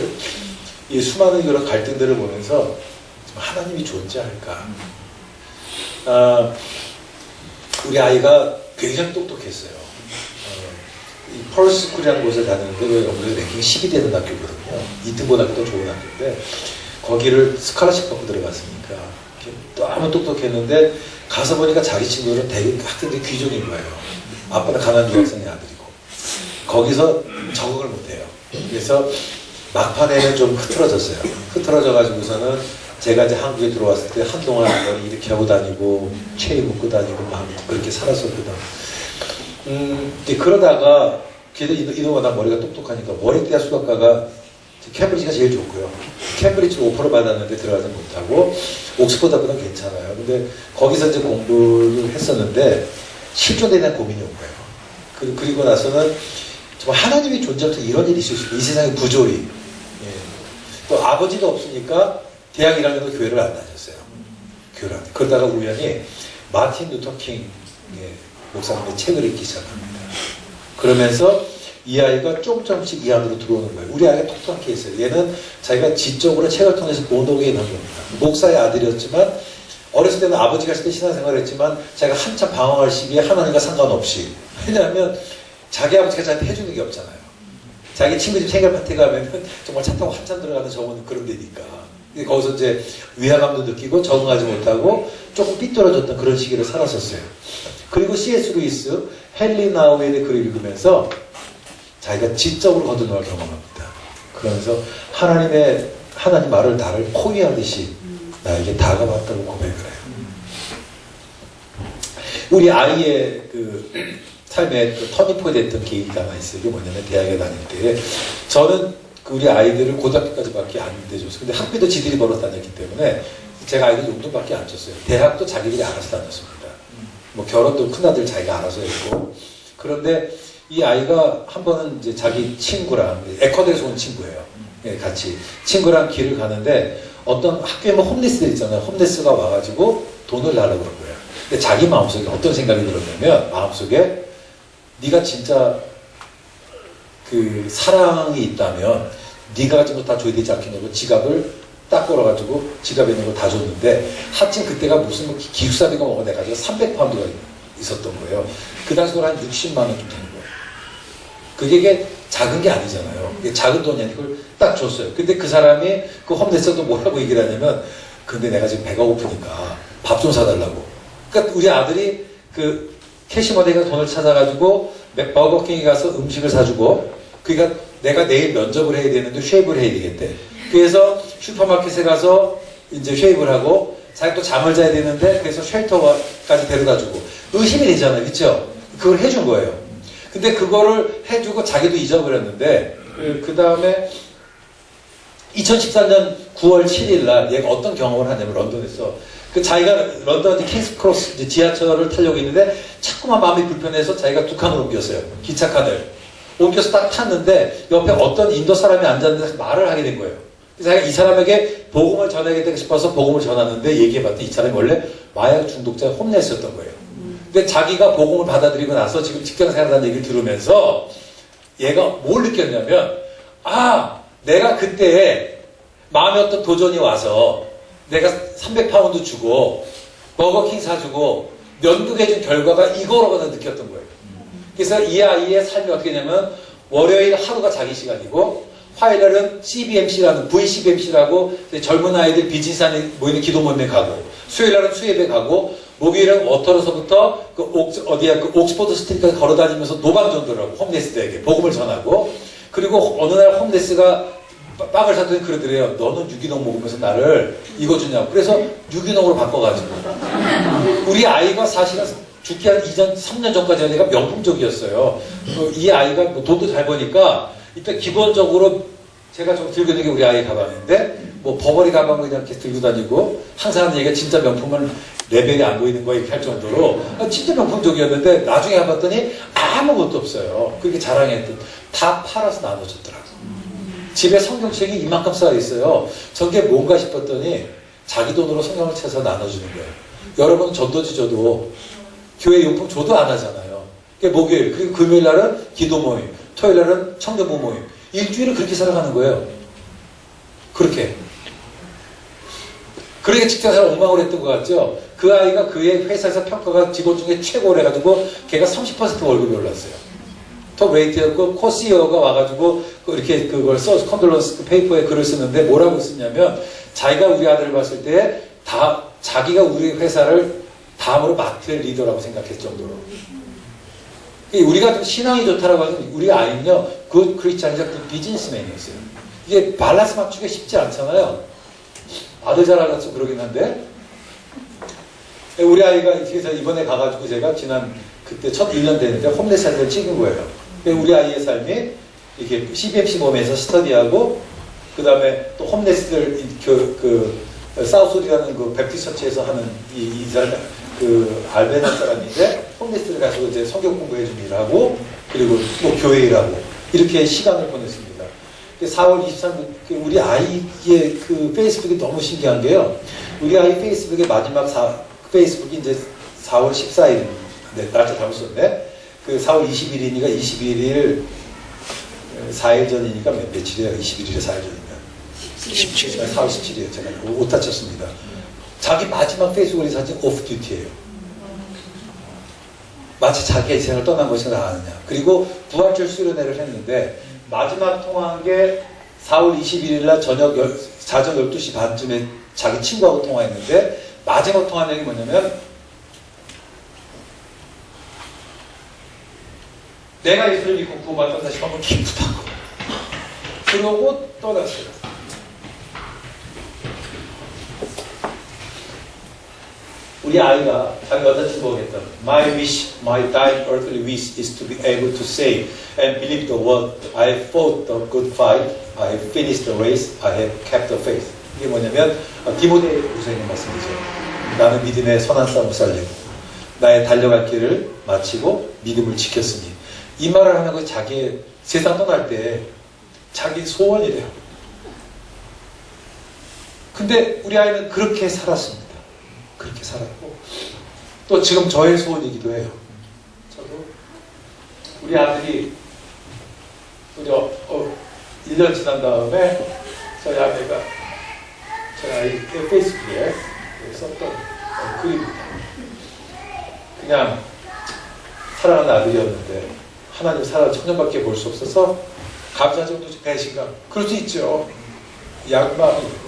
이 수많은 그런 갈등들을 보면서 하나님이 존재할까? 우리 아이가 굉장히 똑똑했어요. 이 펄스쿨이라는 곳에 다니는데 그 여기서 랭킹 10이 되는 학교거든요. 이등고등학교도 좋은 학교인데 거기를 스칼라십 받고 들어갔으니까 너무 똑똑했는데 가서 보니까 자기 친구들은 되게 학생들이 귀족인 거예요. 아빠는 가난한 유학생의 아들이고 거기서 적응을 못해요. 그래서 막판에는 좀 흐트러졌어요. 흐트러져가지고서는 제가 이제 한국에 들어왔을 때 한동안 머리 이렇게 하고 다니고 체이 묶고 다니고 막 그렇게 살았었거든. 이제 그러다가 이놈아 나 머리가 똑똑하니까 월요대학 수학과가 캠브리지가 제일 좋고요. 캠브리지로 오퍼를 받았는데 들어가지 못하고 옥스퍼드 학교는 괜찮아요. 근데 거기서 이제 공부를 했었는데 실존에 대한 고민이 온 거예요. 그리고 나서는 정말 하나님이 존재할 때 이런 일이 있을 수 있고 이 세상의 부조리. 예. 또 아버지도 없으니까 대학 1학년도 교회를 안 다녔어요. 교회를 안. 그러다가 우연히 마틴 루터 킹 목사님의 책을 읽기 시작합니다. 그러면서 이 아이가 조금씩 이 안으로 들어오는 거예요. 우리 아이가 똑똑하게 했어요. 얘는 자기가 지적으로 책을 통해서 모독에 넣은 겁니다. 목사의 아들이었지만 어렸을 때는 아버지가 했을 때 신앙생활을 했지만 자기가 한참 방황할 시기에 하나님과 상관없이. 왜냐하면 자기 아버지가 저한테 해주는 게 없잖아요. 자기 친구 집 생일 파티 가면은 정말 차 타고 한참 들어가는 저거는 그런 데니까. 거기서 이제 위화감도 느끼고 적응하지 못하고 조금 삐뚤어졌던 그런 시기를 살았었어요. 그리고 C.S. 루이스, 헨리 나우엘의 글을 읽으면서 자기가 지적으로 거듭남을 경험합니다. 그러면서 하나님 말을 나를 포위하듯이 나에게 다가왔다고 고백을 해요. 우리 아이의 그 삶의 그 터닝포인트 됐던 계기가 하나 있어요. 이게 뭐냐면 대학에 다닐 때 저는 우리 아이들을 고등학교까지밖에 안 내줬어요. 근데 학비도 지들이 벌어 다녔기 때문에 제가 아이들 용돈밖에 안 줬어요. 대학도 자기들이 알아서 다녔습니다. 뭐 결혼도 큰아들 자기가 알아서 했고. 그런데 이 아이가 한 번은 이제 자기 친구랑 에콰도르에서 온 친구예요. 예, 같이 친구랑 길을 가는데 어떤 학교에 뭐 홈리스들 있잖아요. 홈리스가 와가지고 돈을 달라고 그런 거예요. 근데 자기 마음속에 어떤 생각이 들었냐면 마음속에 네가 진짜 그 사랑이 있다면 네가 가진 거 다 줘야 되지 않겠냐고 지갑을 딱 걸어가지고 지갑에 있는 걸 다 줬는데 하여튼 그때가 무슨 뭐 기숙사비가 뭐가 돼가지고 300파운드가 있었던 거예요. 그 당시로 한 60만 원 좀 되는 거예요. 그게 작은 게 아니잖아요. 이게 작은 돈이 아니고 그걸 딱 줬어요. 근데 그 사람이 그 홈레스도 뭐라고 얘기를 하냐면 근데 내가 지금 배가 고프니까 밥 좀 사달라고. 그러니까 우리 아들이 그 캐시머니가 돈을 찾아가지고 버거킹에 가서 음식을 사주고 그러니까 내가 내일 면접을 해야 되는데 쉐이브를 해야 되겠대. 그래서 슈퍼마켓에 가서 이제 쉐이브를 하고 자기 또 잠을 자야 되는데 그래서 쉘터까지 데려다주고 의심이 되잖아요. 그렇죠? 그걸 해준 거예요. 근데 그거를 해주고 자기도 잊어버렸는데 그 다음에 2014년 9월 7일 날 얘가 어떤 경험을 하냐면 런던에서 그 자기가 런던 킹스 크로스 지하철을 타려고 했는데 자꾸만 마음이 불편해서 자기가 두 칸으로 옮겼어요. 기차칸을 옮겨서 딱 탔는데 옆에 어떤 인도 사람이 앉았는데 말을 하게 된 거예요. 그래서 자기가 이 사람에게 복음을 전하겠다 싶어서 복음을 전하는데 얘기해봤더니 이 사람이 원래 마약 중독자 홈레스였던 거예요. 근데 자기가 복음을 받아들이고 나서 지금 직장 생활한다는 얘기를 들으면서 얘가 뭘 느꼈냐면 아 내가 그때 마음에 어떤 도전이 와서 내가 300파운드 주고 버거킹 사주고 면도해준 결과가 이거라고 느꼈던 거예요. 그래서 이 아이의 삶이 어떻게 되냐면 월요일 하루가 자기 시간이고 화요일은 CBMC라는 VCBMC라고 젊은 아이들 비즈니스안에 모이는 기도 모임에 가고 수요일날은 수예배 가고 목요일은 워터로서부터 그 옥스포드 스트리트까지 걸어다니면서 노방 전도를 하고 홈레스들에게 복음을 전하고 그리고 어느 날 홈레스가 빵을 사더니 그러더래요. 너는 유기농 먹으면서 나를 이거 주냐고. 그래서 유기농으로 바꿔가지고 우리 아이가 사실은 죽기 한 3년 전까지 내가 명품적이었어요. 이 아이가 뭐 돈도 잘 버니까 일단 기본적으로 제가 좀 들고 있는 게 우리 아이 가방인데 뭐 버버리 가방을 그냥 이렇게 들고 다니고 항상 하는 얘기가 진짜 명품은 레벨이 안 보이는 거야 이렇게 할 정도로 진짜 명품적이었는데 나중에 해봤더니 아무것도 없어요. 그렇게 자랑했던 다 팔아서 나눠줬더라고. 집에 성경책이 이만큼 쌓여 있어요. 저게 뭔가 싶었더니 자기 돈으로 성경을 채서 나눠주는 거예요. 여러분 전도지 줘도 교회 용품 줘도 안 하잖아요. 그게 목요일 그리고 금요일 날은 기도 모임, 토요일 날은 청년부 모임. 일주일을 그렇게 살아가는 거예요. 그렇게. 그러니까 직장생활 엉망을 했던 것 같죠? 그 아이가 그의 회사에서 평가가 직원 중에 최고를 해가지고 걔가 30% 월급이 올랐어요. 톱 레이트였고 코시어가 와가지고 이렇게 그걸 써서 컨돌런스 페이퍼에 글을 쓰는데 뭐라고 쓰냐면 자기가 우리 아들을 봤을 때 다 자기가 우리 회사를 다음으로 맡을 리더라고 생각했을 정도로. 우리가 좀 신앙이 좋다라고 하면 우리 아이는요 그 크리스찬이자 그 비즈니스맨이었어요. 이게 밸런스 맞추기가 쉽지 않잖아요. 아들 잘알아서 그러긴 한데 우리 아이가 그래서 이번에 가가지고 제가 지난 그때 첫 1년 되는데 홈레스 사진을 찍은 거예요. 우리 아이의 삶이 이렇게 CBMC 모임에서 스터디하고 그 다음에 또 홈레스들 사우스리라는 그 베프티스 처치에서 하는 이 사람 그 알베나 사람인데 홈레스를 가서 이제 성경 공부해 준 일하고 그리고 뭐 교회 일하고 이렇게 시간을 보냈습니다. 4월 23일 우리 아이의 그 페이스북이 너무 신기한 게요. 우리 아이 페이스북의 마지막 페이스북이 이제 4월 14일 날짜 잘못 썼네. 그 4월 21일이니까 21일 4일 전이니까 며칠이에요? 21일에 4일 전이면 17일 4월 17일에 제가 오타 쳤습니다. 자기 마지막 페이스북의 사진 오프 듀티예요. 마치 자기의 인생을 떠난 것이 나았느냐. 그리고 부활절 수련회를 했는데 마지막 통화한 게 4월 21일 날 자정 12시 반쯤에 자기 친구하고 통화했는데 마지막 통화 내용이 뭐냐면 내가 예수를 믿고 구원받던 다시 한번 기쁘다고 그러고 떠났어요. 우리 아이가 자기 여자친구가 했던 My wish, my dying earthly wish is to be able to say and believe the word I have fought the good fight, I have finished the race, I have kept the faith. 이게 뭐냐면 디모데후서에 있는 말씀이죠. 나는 믿음의 선한 싸움을 살리고 나의 달려갈 길을 마치고 믿음을 지켰으니 이 말을 하는 건 자기의 세상 떠날 때 자기 소원이래요. 근데 우리 아이는 그렇게 살았습니다. 그렇게 살았고 또 지금 저의 소원이기도 해요. 저도 우리 아들이 우리 1년 지난 다음에 저희 아내가 저희 아이 페이스북에 썼던 글입니다. 그냥 사랑하는 아들이었는데 하나님 사랑을 천년밖에 볼 수 없어서 감사 정도씩 배신감 그럴 수 있죠. 양마음이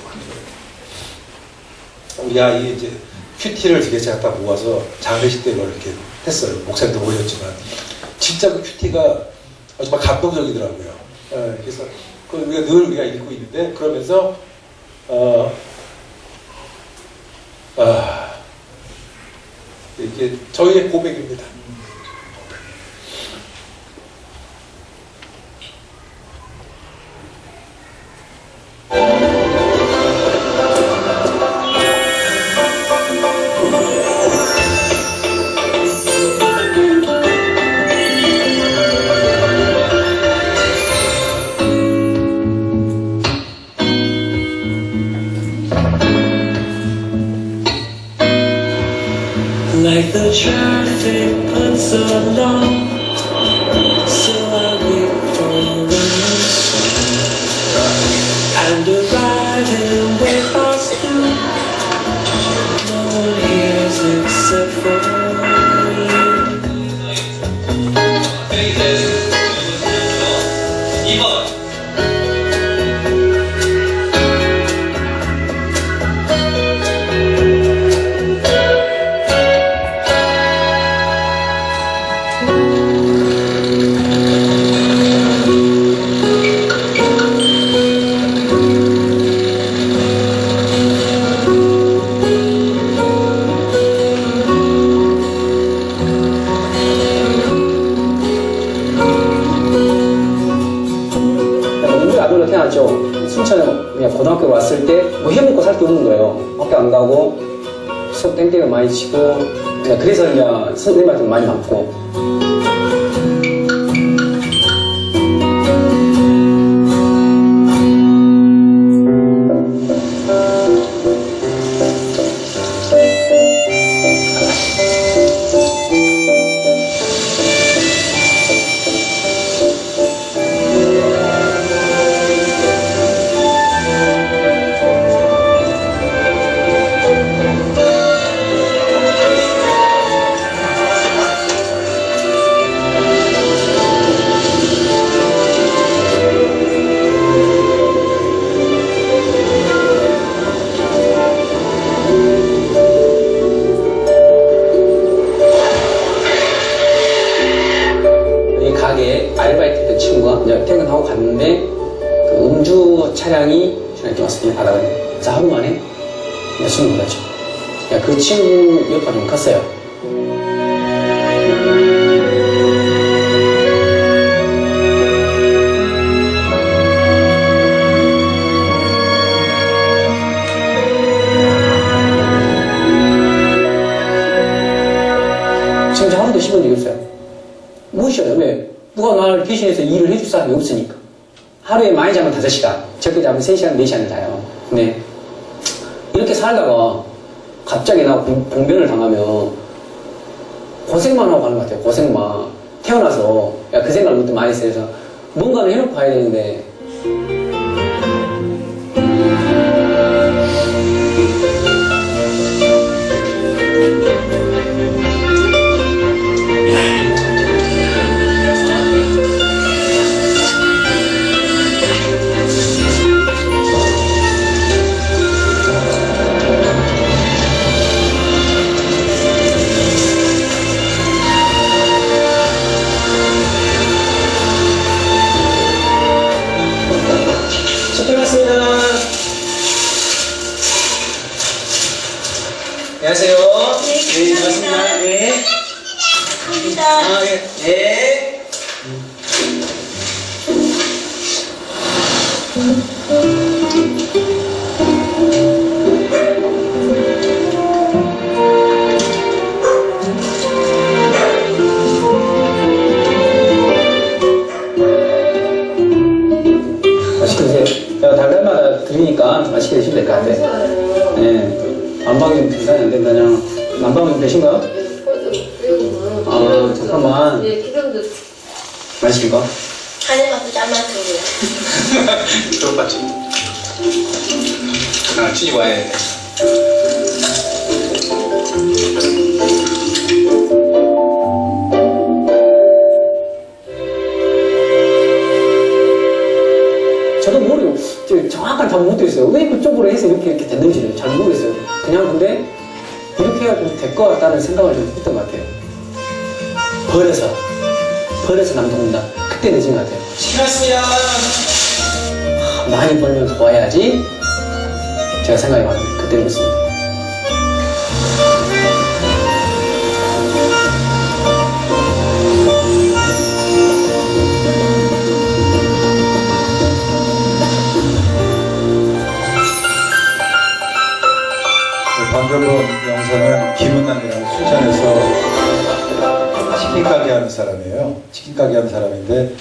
우리 아이 이제 큐티를 되게 제가 다 모아서 장례식 때 이렇게 했어요. 목사님도 보셨지만 진짜 그 큐티가 정말 감동적이더라고요. 그래서 그걸 우리가 읽고 있는데 그러면서 이게 저희의 고백입니다. Like the traffic runs so long, so I wait for the and the riding will pass through. No one hears except for you. 2번 순천에 그냥 고등학교 왔을 때 뭐 해먹고 살 게 없는 거예요. 학교 안 가고 수업 땡땡을 많이 치고 그냥 그래서 이제 선생님한테 많이 맞고. 아르바이트 했던 친구가 이제 퇴근하고 갔는데 그 음주 차량이 이렇게 왔어요. 바닥에. 그래서 하루 만에 그냥 숨을 거죠. 그 친구 여파가 좀 컸어요. 지금 하루도 씹은 적이 없어요. 무엇이어요? 왜? 누가 나를 대신해서 일을 해줄 사람이 없으니까. 하루에 많이 자면 5시간, 적게 자면 3시간, 4시간 자요. 근데 이렇게 살다가 갑자기 나 봉변을 당하면 고생만 하고 가는 것 같아요. 고생만. 태어나서 그 생각을 그때 많이 했어요. 그래서 뭔가를 해놓고 가야 되는데 안녕하세요. 네, 반갑습니다. 네. 감사합니다. 아, 예. 네. 맛있게 드세요. 제가 달달마다 드리니까 맛있게 드시면 될 것 같아요. 난방이 분산이 안 된다냐? 난방은 되신가요? 아, 잠깐만. 네, 기름도 맛있을까? 간에 맞고 짠 맛이고요. 똑같이. 아, 찌고 와야 돼. 저도 정확한 답을 못 드렸어요. 왜 그쪽으로 해서 이렇게 됐는지를 잘 모르겠어요. 그냥 근데 이렇게 해야 좀 될 것 같다는 생각을 좀 했던 것 같아요. 벌에서 남동문다. 그때 늦은 것 같아요. 수고하셨습니다. 많이 벌면 좋아야지. 제가 생각해 봤는데 그때 늦었습니다. 방금 본 영상은 김은남이라는 순천에서 치킨 가게 하는 사람이에요. 치킨 가게 하는 사람인데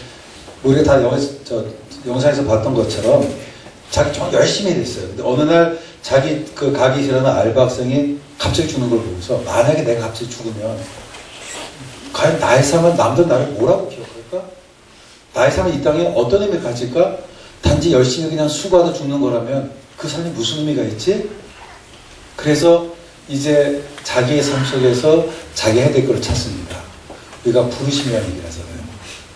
우리가 다 영상에서 봤던 것처럼 자기 정말 열심히 일했어요. 근데 어느 날 자기 그 가기 싫어하는 알바 학생이 갑자기 죽는 걸 보면서 만약에 내가 갑자기 죽으면 과연 나의 삶은 남들 나를 뭐라고 기억할까? 나의 삶은 이 땅에 어떤 의미를 가질까? 단지 열심히 그냥 수고하다 죽는 거라면 그 삶이 무슨 의미가 있지? 그래서 이제 자기의 삶 속에서 자기 해야 될 걸 찾습니다. 우리가 부르심이라는 얘기를 하잖아요.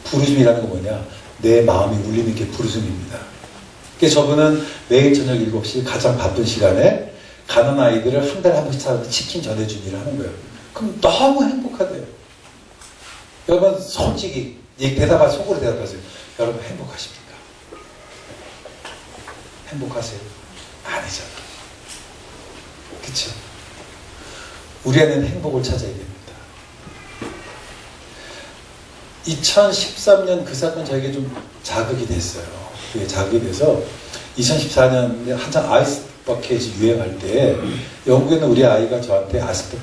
부르심이라는 건 뭐냐? 내 마음이 울리는 게 부르심입니다. 그래서 저분은 매일 저녁 7시 가장 바쁜 시간에 가는 아이들을 한 달에 한 번씩 찾아서 치킨 전해주는 일을 하는 거예요. 그럼 너무 행복하대요. 여러분 솔직히 속으로 대답하세요. 여러분 행복하십니까? 행복하세요? 아니잖아. 그쵸? 우리 안에는 행복을 찾아야 됩니다. 2013년 그 사건 저에게 좀 자극이 됐어요. 그게 자극이 돼서 2014년에 한창 아이스 버킷이 유행할 때 영국에는 우리 아이가 저한테 아이스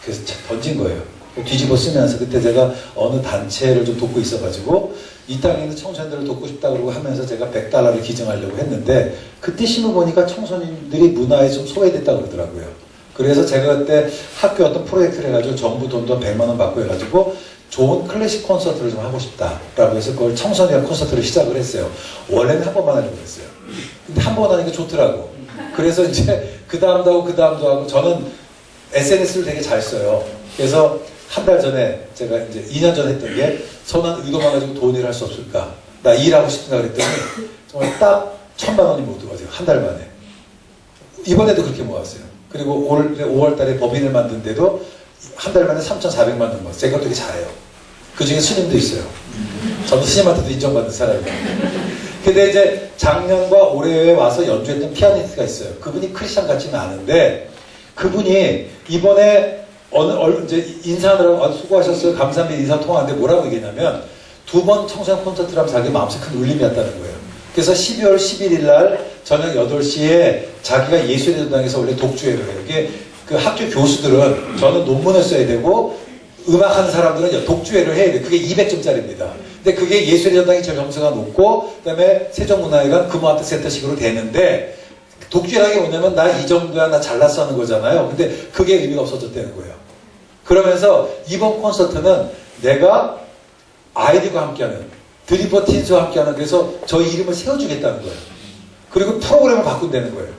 버킷을 던진 거예요. 뒤집어 쓰면서 그때 제가 어느 단체를 좀 돕고 있어가지고 이 땅에 있는 청소년들을 돕고 싶다 그러고 하면서 제가 $100를 기증하려고 했는데 그때 신문 보니까 청소년들이 문화에 좀 소외됐다고 그러더라고요. 그래서 제가 그때 학교 어떤 프로젝트를 해가지고 정부 돈도 100만 원 받고 해가지고 좋은 클래식 콘서트를 좀 하고 싶다라고 해서 그걸 청소년 콘서트를 시작을 했어요. 원래는 한 번만 하려고 했어요. 근데 한 번 하니까 좋더라고. 그래서 이제 그 다음도 하고 저는 SNS를 되게 잘 써요. 그래서 한 달 전에 제가 이제 2년 전에 했던 게 선한 의도만 가지고 돈 일을 할 수 없을까? 나 일하고 싶다 그랬더니 정말 딱 1,000만 원이 모여가지고 한 달 만에. 이번에도 그렇게 모았어요. 그리고 올 5월 달에 법인을 만든데도 한 달 만에 3,400만 원 모았어요. 제가 되게 잘해요. 그 중에 스님도 있어요. 저는 스님한테도 인정받는 사람이에요. 근데 이제 작년과 올해에 와서 연주했던 피아니스트가 있어요. 그분이 크리스찬 같지는 않은데 그분이 이번에 이제 인사하느라고 수고하셨어요. 감사합니다. 인사 통화하는데 뭐라고 얘기했냐면 2번 청소년 콘서트를 하면 자기 마음속에 큰 울림이 왔다는 거예요. 그래서 12월 11일 날 저녁 8시에 자기가 예술의 전당에서 원래 독주회를 해요. 이게 그 학교 교수들은 저는 논문을 써야 되고 음악하는 사람들은 독주회를 해야 돼요. 그게 200점짜리입니다. 근데 그게 예술의 전당이 제일 점수가 높고 그다음에 세종문화회관 금호아트센터식으로 되는데 독주회라는 게 뭐냐면 나 이 정도야 나 잘났어 하는 거잖아요. 근데 그게 의미가 없어졌다는 거예요. 그러면서 이번 콘서트는 내가 아이들과 함께하는 드리버 틴스와 함께하는 그래서 저희 이름을 세워주겠다는 거예요. 그리고 프로그램을 바꾼다는 거예요.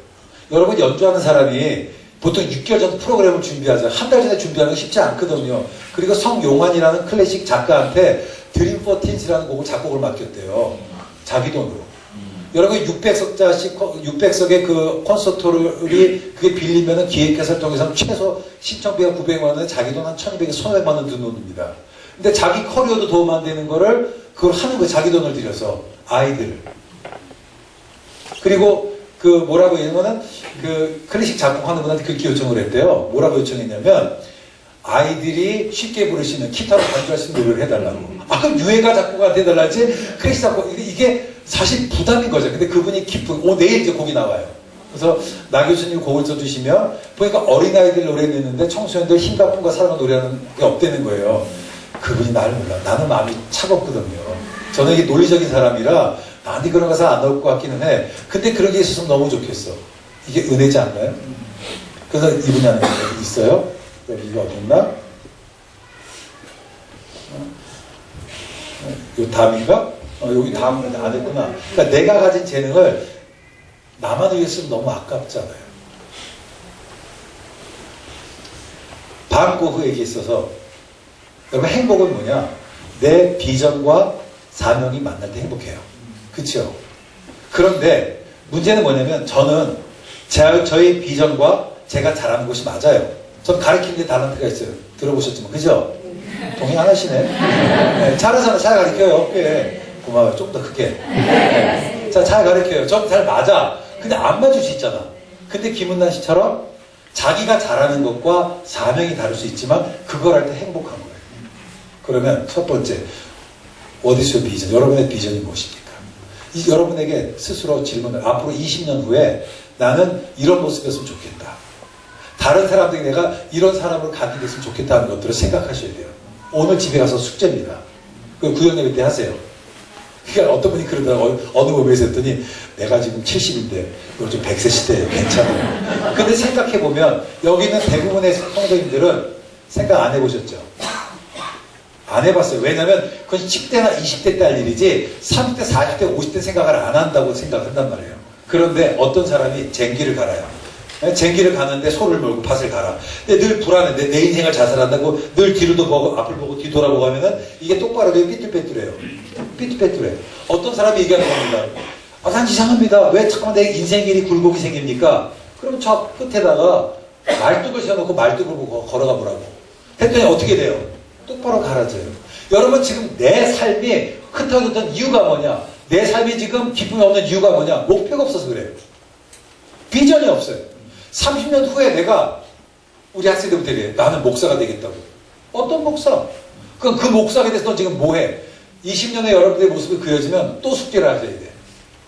여러분 연주하는 사람이 보통 6개월 전부터 프로그램을 준비하잖아요. 한 달 전에 준비하는 거 쉽지 않거든요. 그리고 성용환이라는 클래식 작가한테 드림 포 틴스라는 곡을 작곡을 맡겼대요. 자기 돈으로. 여러분 600석의 그 콘서트를 그게 빌리면은 기획회사를 통해서 최소 신청비가 900만 원에 자기 돈 한 1200에 1500만 원 드는 돈입니다. 근데 자기 커리어도 도움 안 되는 거를 그걸 하는 거예요. 자기 돈을 들여서 아이들을. 그리고 그 뭐라고 얘기하면은 그 클래식 작곡하는 분한테 그렇게 요청을 했대요. 뭐라고 요청했냐면 아이들이 쉽게 부를 수 있는 기타로 반주할 수 있는 노래를 해달라고. 아 그럼 유해가 작곡한테 해달라지 클래식 작곡 이게 사실 부담인 거죠. 근데 그분이 내일 이제 곡이 나와요. 그래서 나 교수님 곡을 써주시면 보니까 어린아이들 노래를 했는데 청소년들 힘과 꿈과 사랑을 노래하는 게 없다는 거예요. 그분이 나를 몰라. 나는 마음이 차갑거든요. 저는 이게 논리적인 사람이라 나한테 그런 것을 안 나올 것 같기는 해. 근데 그런 게 있었으면 너무 좋겠어. 이게 은혜지 않나요? 그래서 이분이 하는 게 있어요. 여기가 어딨나? 요 다음인가? 여기 다음은 안 했구나. 그러니까 내가 가진 재능을 나만 위해 쓰면 너무 아깝잖아요. 반고흐에게 있어서 여러분 행복은 뭐냐? 내 비전과 사명이 만날 때 행복해요. 그렇죠? 그런데 문제는 뭐냐면 저는 저의 비전과 제가 잘하는 곳이 맞아요. 전 가르치는 데 달란트가 있어요. 들어보셨지만 그죠? 동의 안 하시네. 네, 잘하잖아. 잘 가르쳐요. 꽤 고마워요. 좀 더 크게. 네. 자, 잘 가르쳐요. 좀 잘 맞아. 근데 안 맞을 수 있잖아. 근데 김은난 씨처럼 자기가 잘하는 것과 사명이 다를 수 있지만 그걸 할 때 행복한 거예요. 그러면 첫 번째, What is your vision? 여러분의 비전이 무엇입니까? 여러분에게 스스로 질문을, 앞으로 20년 후에 나는 이런 모습이었으면 좋겠다. 다른 사람들이 내가 이런 사람으로 가게 됐으면 좋겠다는 것들을 생각하셔야 돼요. 오늘 집에 가서 숙제입니다. 그 구형례 때 하세요. 그러니까 어떤 분이 그러더라고요. 어느 모임에서 했더니 내가 지금 70인데 이거 좀 100세 시대에 괜찮아요. 근데 생각해보면 여기 있는 대부분의 성도님들은 생각 안 해보셨죠? 안 해봤어요. 왜냐면 그건 10대나 20대 때 할 일이지 30대, 40대, 50대 생각을 안 한다고 생각한단 말이에요. 그런데 어떤 사람이 쟁기를 갈아요. 쟁기를 가는데 소를 몰고 밭을 갈아. 근데 늘 불안해. 내 인생을 자살한다고 늘 뒤로도 보고 앞을 보고 뒤돌아보고 하면은 이게 똑바로 되고 삐뚤빼뚤해요. 삐뚤빼뚤해. 어떤 사람이 얘기하는 겁니다. 아, 난 이상합니다. 왜 잠깐만 내 인생 길이 굴곡이 생깁니까? 그럼 저 끝에다가 말뚝을 세워놓고 말뚝을 보고 걸어가 보라고. 했더니 어떻게 돼요? 똑바로 갈아져요. 여러분 지금 내 삶이 흩어졌던 이유가 뭐냐? 내 삶이 지금 기쁨이 없는 이유가 뭐냐? 목표가 없어서 그래요. 비전이 없어요. 30년 후에 내가 우리 학생들부터 이래. 나는 목사가 되겠다고. 어떤 목사? 그럼 그 목사가 돼서 너 지금 뭐해? 20년의 여러분들의 모습이 그려지면 또 숙제를 하셔야 돼.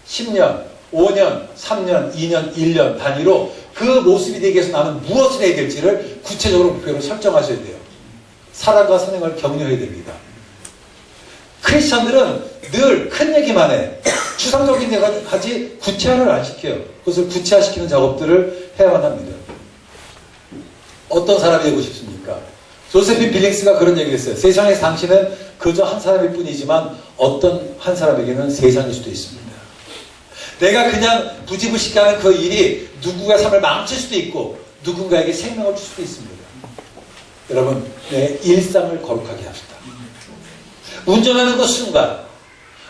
10년, 5년, 3년, 2년, 1년 단위로 그 모습이 되기 위해서 나는 무엇을 해야 될지를 구체적으로 목표를 설정하셔야 돼요. 사랑과 선행을 격려해야 됩니다. 크리스천들은 늘 큰 얘기만 해. 추상적인 얘기를 하지 구체화를 안 시켜요. 그것을 구체화시키는 작업들을 해야만 합니다. 어떤 사람이 되고 싶습니까? 조세핀 빌링스가 그런 얘기를 했어요. 세상에 당신은 그저 한 사람일 뿐이지만 어떤 한 사람에게는 세상일 수도 있습니다. 내가 그냥 부지불식게 하는 그 일이 누군가의 삶을 망칠 수도 있고 누군가에게 생명을 줄 수도 있습니다. 여러분, 내 일상을 거룩하게 합시다. 운전하는 그 순간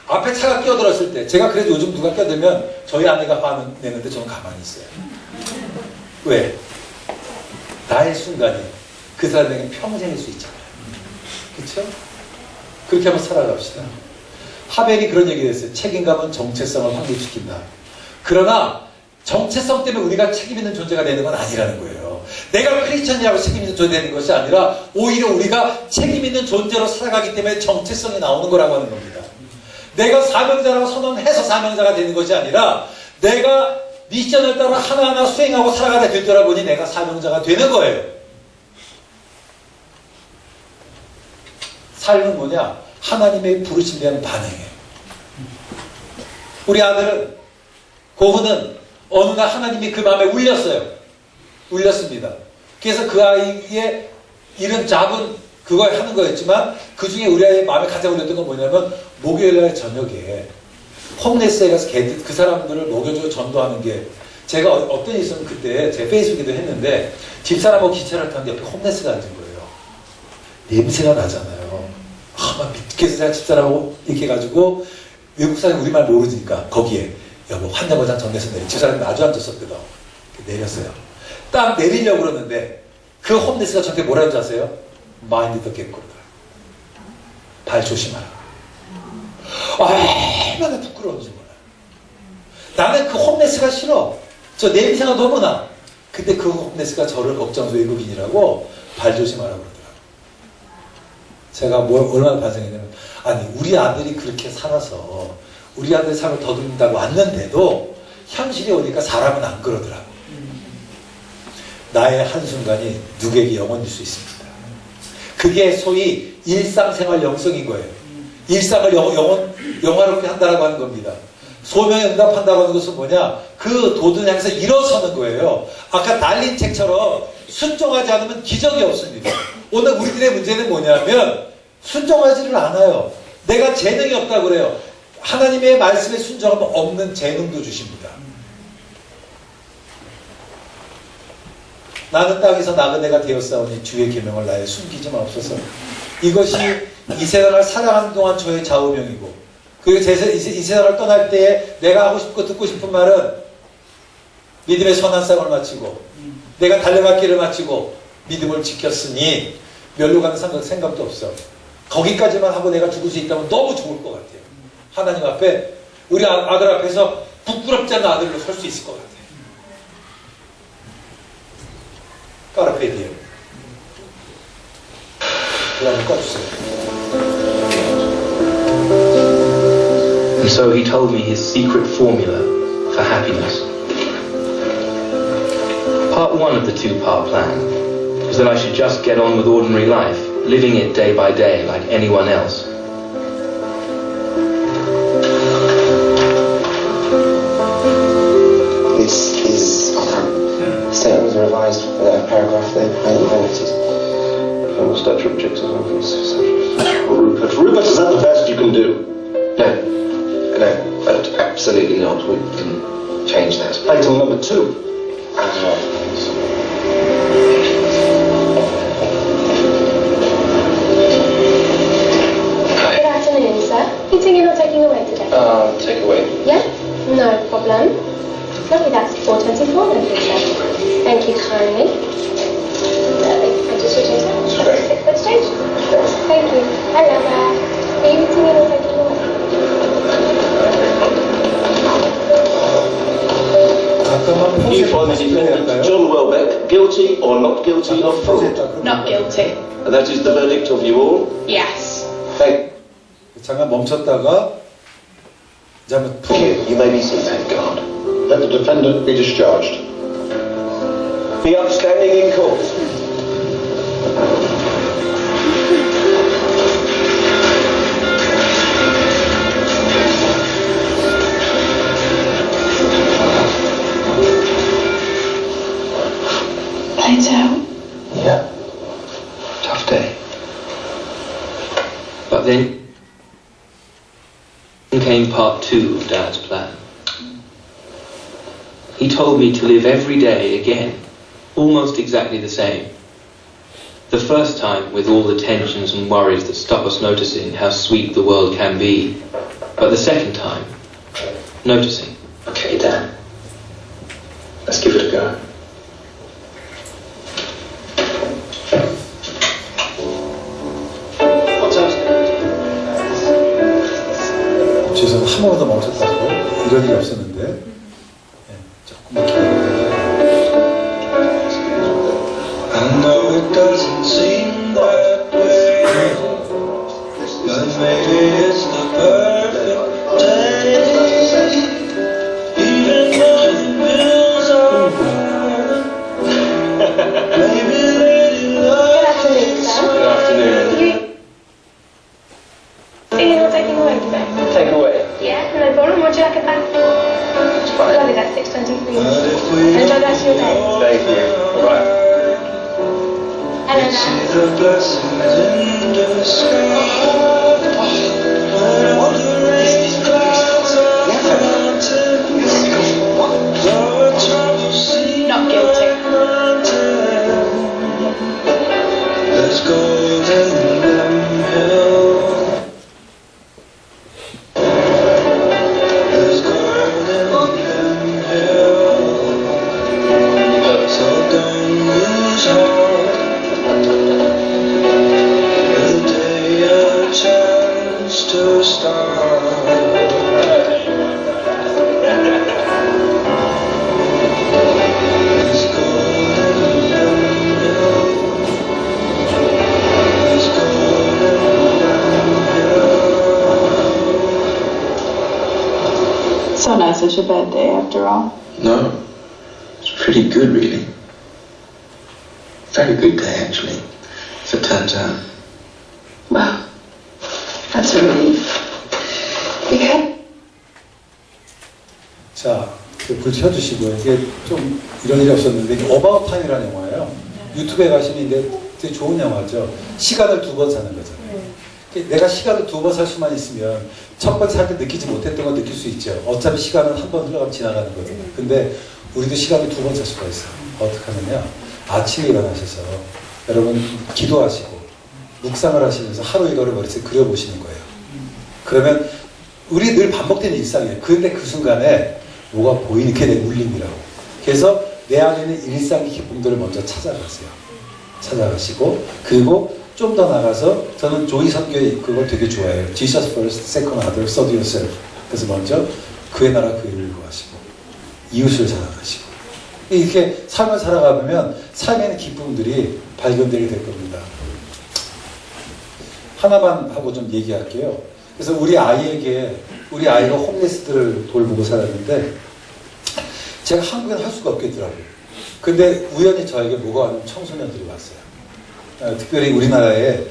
앞에 차가 끼어들었을 때 제가 그래도 요즘 누가 끼어들면 저희 아내가 화내는데 저는 가만히 있어요. 왜? 나의 순간이 그 사람에게 평생일 수 있잖아요. 그렇죠? 그렇게 한번 살아갑시다. 하벨이 그런 얘기를 했어요. 책임감은 정체성을 확립시킨다. 그러나 정체성 때문에 우리가 책임 있는 존재가 되는 건 아니라는 거예요. 내가 크리스천이라고 책임 있는 존재가 되는 것이 아니라 오히려 우리가 책임 있는 존재로 살아가기 때문에 정체성이 나오는 거라고 하는 겁니다. 내가 사명자라고 선언해서 사명자가 되는 것이 아니라 내가 미션을 따라 하나하나 수행하고 살아가다 되돌아보니 내가 사명자가 되는 거예요. 삶은 뭐냐? 하나님의 부르심 대한 반응이에요. 우리 아들은 고흐는 어느 날 하나님이 그 마음에 울렸습니다. 그래서 그 아이의 일은 작은 그걸 하는 거였지만 그 중에 우리 아이의 마음에 가장 울렸던 건 뭐냐면 목요일날 저녁에 홈레스에 가서 그 사람들을 먹여주고 전도하는 게 제가 어떤 일이 있으면 그때 제 페이스북에도 했는데 집사람하고 기차를 타는데 옆에 홈레스가 앉은 거예요. 냄새가 나잖아요. 막 믿겠어. 제가 집사람하고 이렇게 해가지고 외국 사람이 우리말 모르니까 거기에 여보 환자보장 전내서 내려. 집사람이 마주 앉았었거든. 내렸어요. 딱 내리려고 그러는데 그 홈레스가 저한테 뭐라는 줄 아세요? 마인드 더 겟고르다. 발 조심하라. 얼마나 부끄러운지 몰라. 나는 그 홈레스가 싫어. 저 냄새가 너무 나. 근데 그 홈레스가 저를 걱정해서 외국인이라고 발 조심하라고 그러더라고요. 제가 얼마나 반성했냐면 아니 우리 아들이 그렇게 살아서 우리 아들 삶을 더듬는다고 왔는데도 현실이 오니까 사람은 안 그러더라고. 나의 한순간이 누구에게 영원일 수 있습니다. 그게 소위 일상생활 영성인 거예요. 일상을 영화롭게 한다라고 하는 겁니다. 소명에 응답한다고 하는 것은 뭐냐? 그 도든 향해서 일어서는 거예요. 아까 날린 책처럼 순종하지 않으면 기적이 없습니다. 오늘 우리들의 문제는 뭐냐면 순종하지를 않아요. 내가 재능이 없다고 그래요. 하나님의 말씀에 순종하면 없는 재능도 주십니다. 나는 땅에서 나그네가 되었사오니 주의 계명을 나에 숨기지 마옵소서. 이것이 이 세상을 살아가는 동안 저의 좌우명이고, 그리고 이 세상을 떠날 때에 내가 하고 싶고 듣고 싶은 말은 믿음의 선한 쌍을 마치고 내가 달려갈 길을 마치고 믿음을 지켰으니 멸로 가는 생각도 없어. 거기까지만 하고 내가 죽을 수 있다면 너무 좋을 것 같아요. 하나님 앞에, 우리 아들 앞에서 부끄럽지 않은 아들로 설 수 있을 것 같아요. 까르페 디엠. 그다음에 꺼주세요. And so he told me his secret formula for happiness. Part one of the two-part plan was that I should just get on with ordinary life, living it day by day like anyone else. This is statement was revised for that paragraph there. I noted. From the statute of objects Rupert, is that the best you can do? No, absolutely not. We can change that. Item number 2. Good afternoon, sir. Eating in or taking away today? Take away. Yeah? No problem. Lovely, that's 424 then, please, sir. Thank you kindly. Lovely. And just your change now. Great. 6 foot change. Thank you. Hello there. Are you eating in or taking away? 잠깐만 You find the defendant, John Welbeck, guilty or not guilty of fraud? Not guilty. And that is the verdict of you all? Yes. Thank 잠깐 멈췄다가 이제 한번 you. You may be seated. Thank God. Let the defendant be discharged. Be upstanding in court. Plato. Yeah. Tough day. But then came part two of Dad's plan. He told me to live every day again, almost exactly the same. The first time with all the tensions and worries that stop us noticing how sweet the world can be. But the second time, noticing. Okay, Dan. Let's give it a go. 죄송합니다. 한 번만 더 멈췄다고. 이런 일이 없었는데. 네, 조금만 기다려주세요. I know it doesn't seem that way, but maybe it's the perfect day. Even though the bills are high, maybe lady Good afternoon, love. sir. Good afternoon. Are you eating in or taking away today? Take away. Yeah, no problem. Would you like it back? It's fine. Lovely, that's 623. But if we Enjoy the rest of your day. Thank you. Right. Hello see there. the blessings in the sky, when the rain clouds are mountain, though a trouble seems Not guilty. mountain, there's gold in them hills. There's gold in them hills. So don't lose heart. The day a chance to start. There's gold in them hills. There's gold in them hills. So nice it's your birthday after all. No. It's pretty good, really. Very good day, actually, if it turns out. Wow. That's a relief. You had 자, 그 불 켜주시고요. 이게 좀 이런 일이 없었는데 이게 어바웃 타임이라는 영화예요. 유튜브에 가시면 이게 되게 좋은 영화죠. 시간을 2번 사는 거잖아요. 내가 시간을 2번 살 수만 있으면 첫 번 살 때 느끼지 못했던 걸 느낄 수 있죠. 어차피 시간은 한 번 흘러가면 지나가는 거잖아요. 근데 우리도 시간을 2번 살 수가 있어요. 어떻게 하느냐? 아침에 일어나셔서 여러분 기도하시고 묵상을 하시면서 하루 이거를 머릿속에 그려보시는 거예요. 그러면 우리 늘 반복되는 일상이에요. 그런데 그 순간에 뭐가 보이는 게 내 울림이라고. 그래서 내 안에 있는 일상의 기쁨들을 먼저 찾아가세요. 찾아가시고 그리고 좀 더 나가서 저는 조이 선교의 그걸 되게 좋아해요. Jesus first, second other, third yourself. 그래서 먼저 그의 나라 그 일을 구하시고 이웃을 사랑하시고 이렇게 삶을 살아가보면 삶에는 기쁨들이 발견되게 될 겁니다. 하나만 하고 좀 얘기할게요. 그래서 우리 아이가 홈레스들을 돌보고 살았는데 제가 한국에는 할 수가 없겠더라고요. 근데 우연히 저에게 뭐가 왔냐면 청소년들이 왔어요. 특별히 우리나라에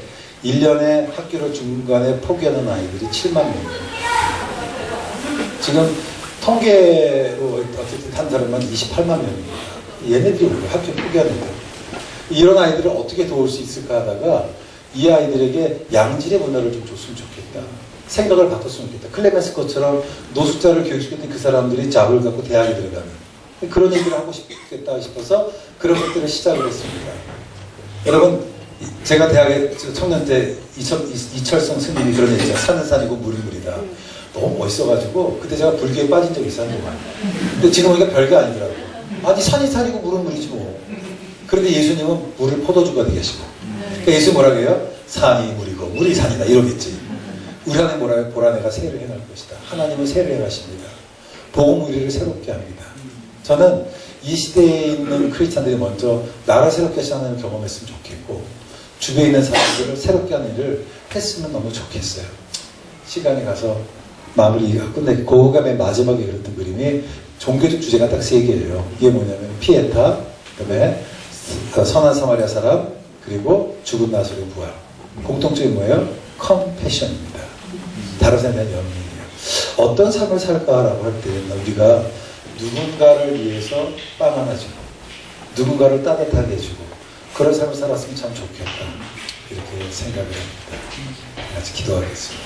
1년에 학교를 중간에 포기하는 아이들이 7만 명입니다. 지금 통계로 어쨌든 한 사람만 28만 명입니다. 얘네들이 왜 학교 포기하는데 이런 아이들을 어떻게 도울 수 있을까 하다가 이 아이들에게 양질의 문화를 좀 줬으면 좋겠다. 생각을 바꿨으면 좋겠다. 클레멘스 것처럼 노숙자를 교육시켰던 그 사람들이 잡을 갖고 대학에 들어가는 그런 얘기를 하고 싶겠다 싶어서 그런 것들을 시작을 했습니다. 여러분 제가 대학에 청년 때 이철성 스님이 그런 얘기죠. 산은 산이고 물은 물이다. 너무 멋있어가지고 그때 제가 불교에 빠진 적이 있어요. 근데 지금 보니까 별게 아니더라고요. 아니 산이 산이고 물은 물이지 뭐. 그런데 예수님은 물을 포도주가 되시고 그러니까 예수 뭐라고 해요? 산이 물이고 물이 산이다 이러겠지. 우리 안에 뭐라고 해요? 보라내가 새를 행할 것이다. 하나님은 새를 행하십니다. 복음 우리를 새롭게 합니다. 저는 이 시대에 있는 크리스찬들이 먼저 나를 새롭게 하시는 경험했으면 좋겠고 주변에 있는 사람들을 새롭게 하는 일을 했으면 너무 좋겠어요. 시간이 가서 마무리가 끝내기. 그거가 맨 마지막에 그렸던 그림이 종교적 주제가 딱 3개예요. 이게 뭐냐면 피에타, 그다음에 선한 사마리아 사람, 그리고 죽은 나사로의 부활. 공통점이 뭐예요? 컴패션입니다. 다른 사람에 대한 연민이에요. 어떤 삶을 살까라고 할 때 우리가 누군가를 위해서 빵 하나 주고 누군가를 따뜻하게 해주고 그런 삶을 살았으면 참 좋겠다. 이렇게 생각을 합니다. 같이 기도하겠습니다.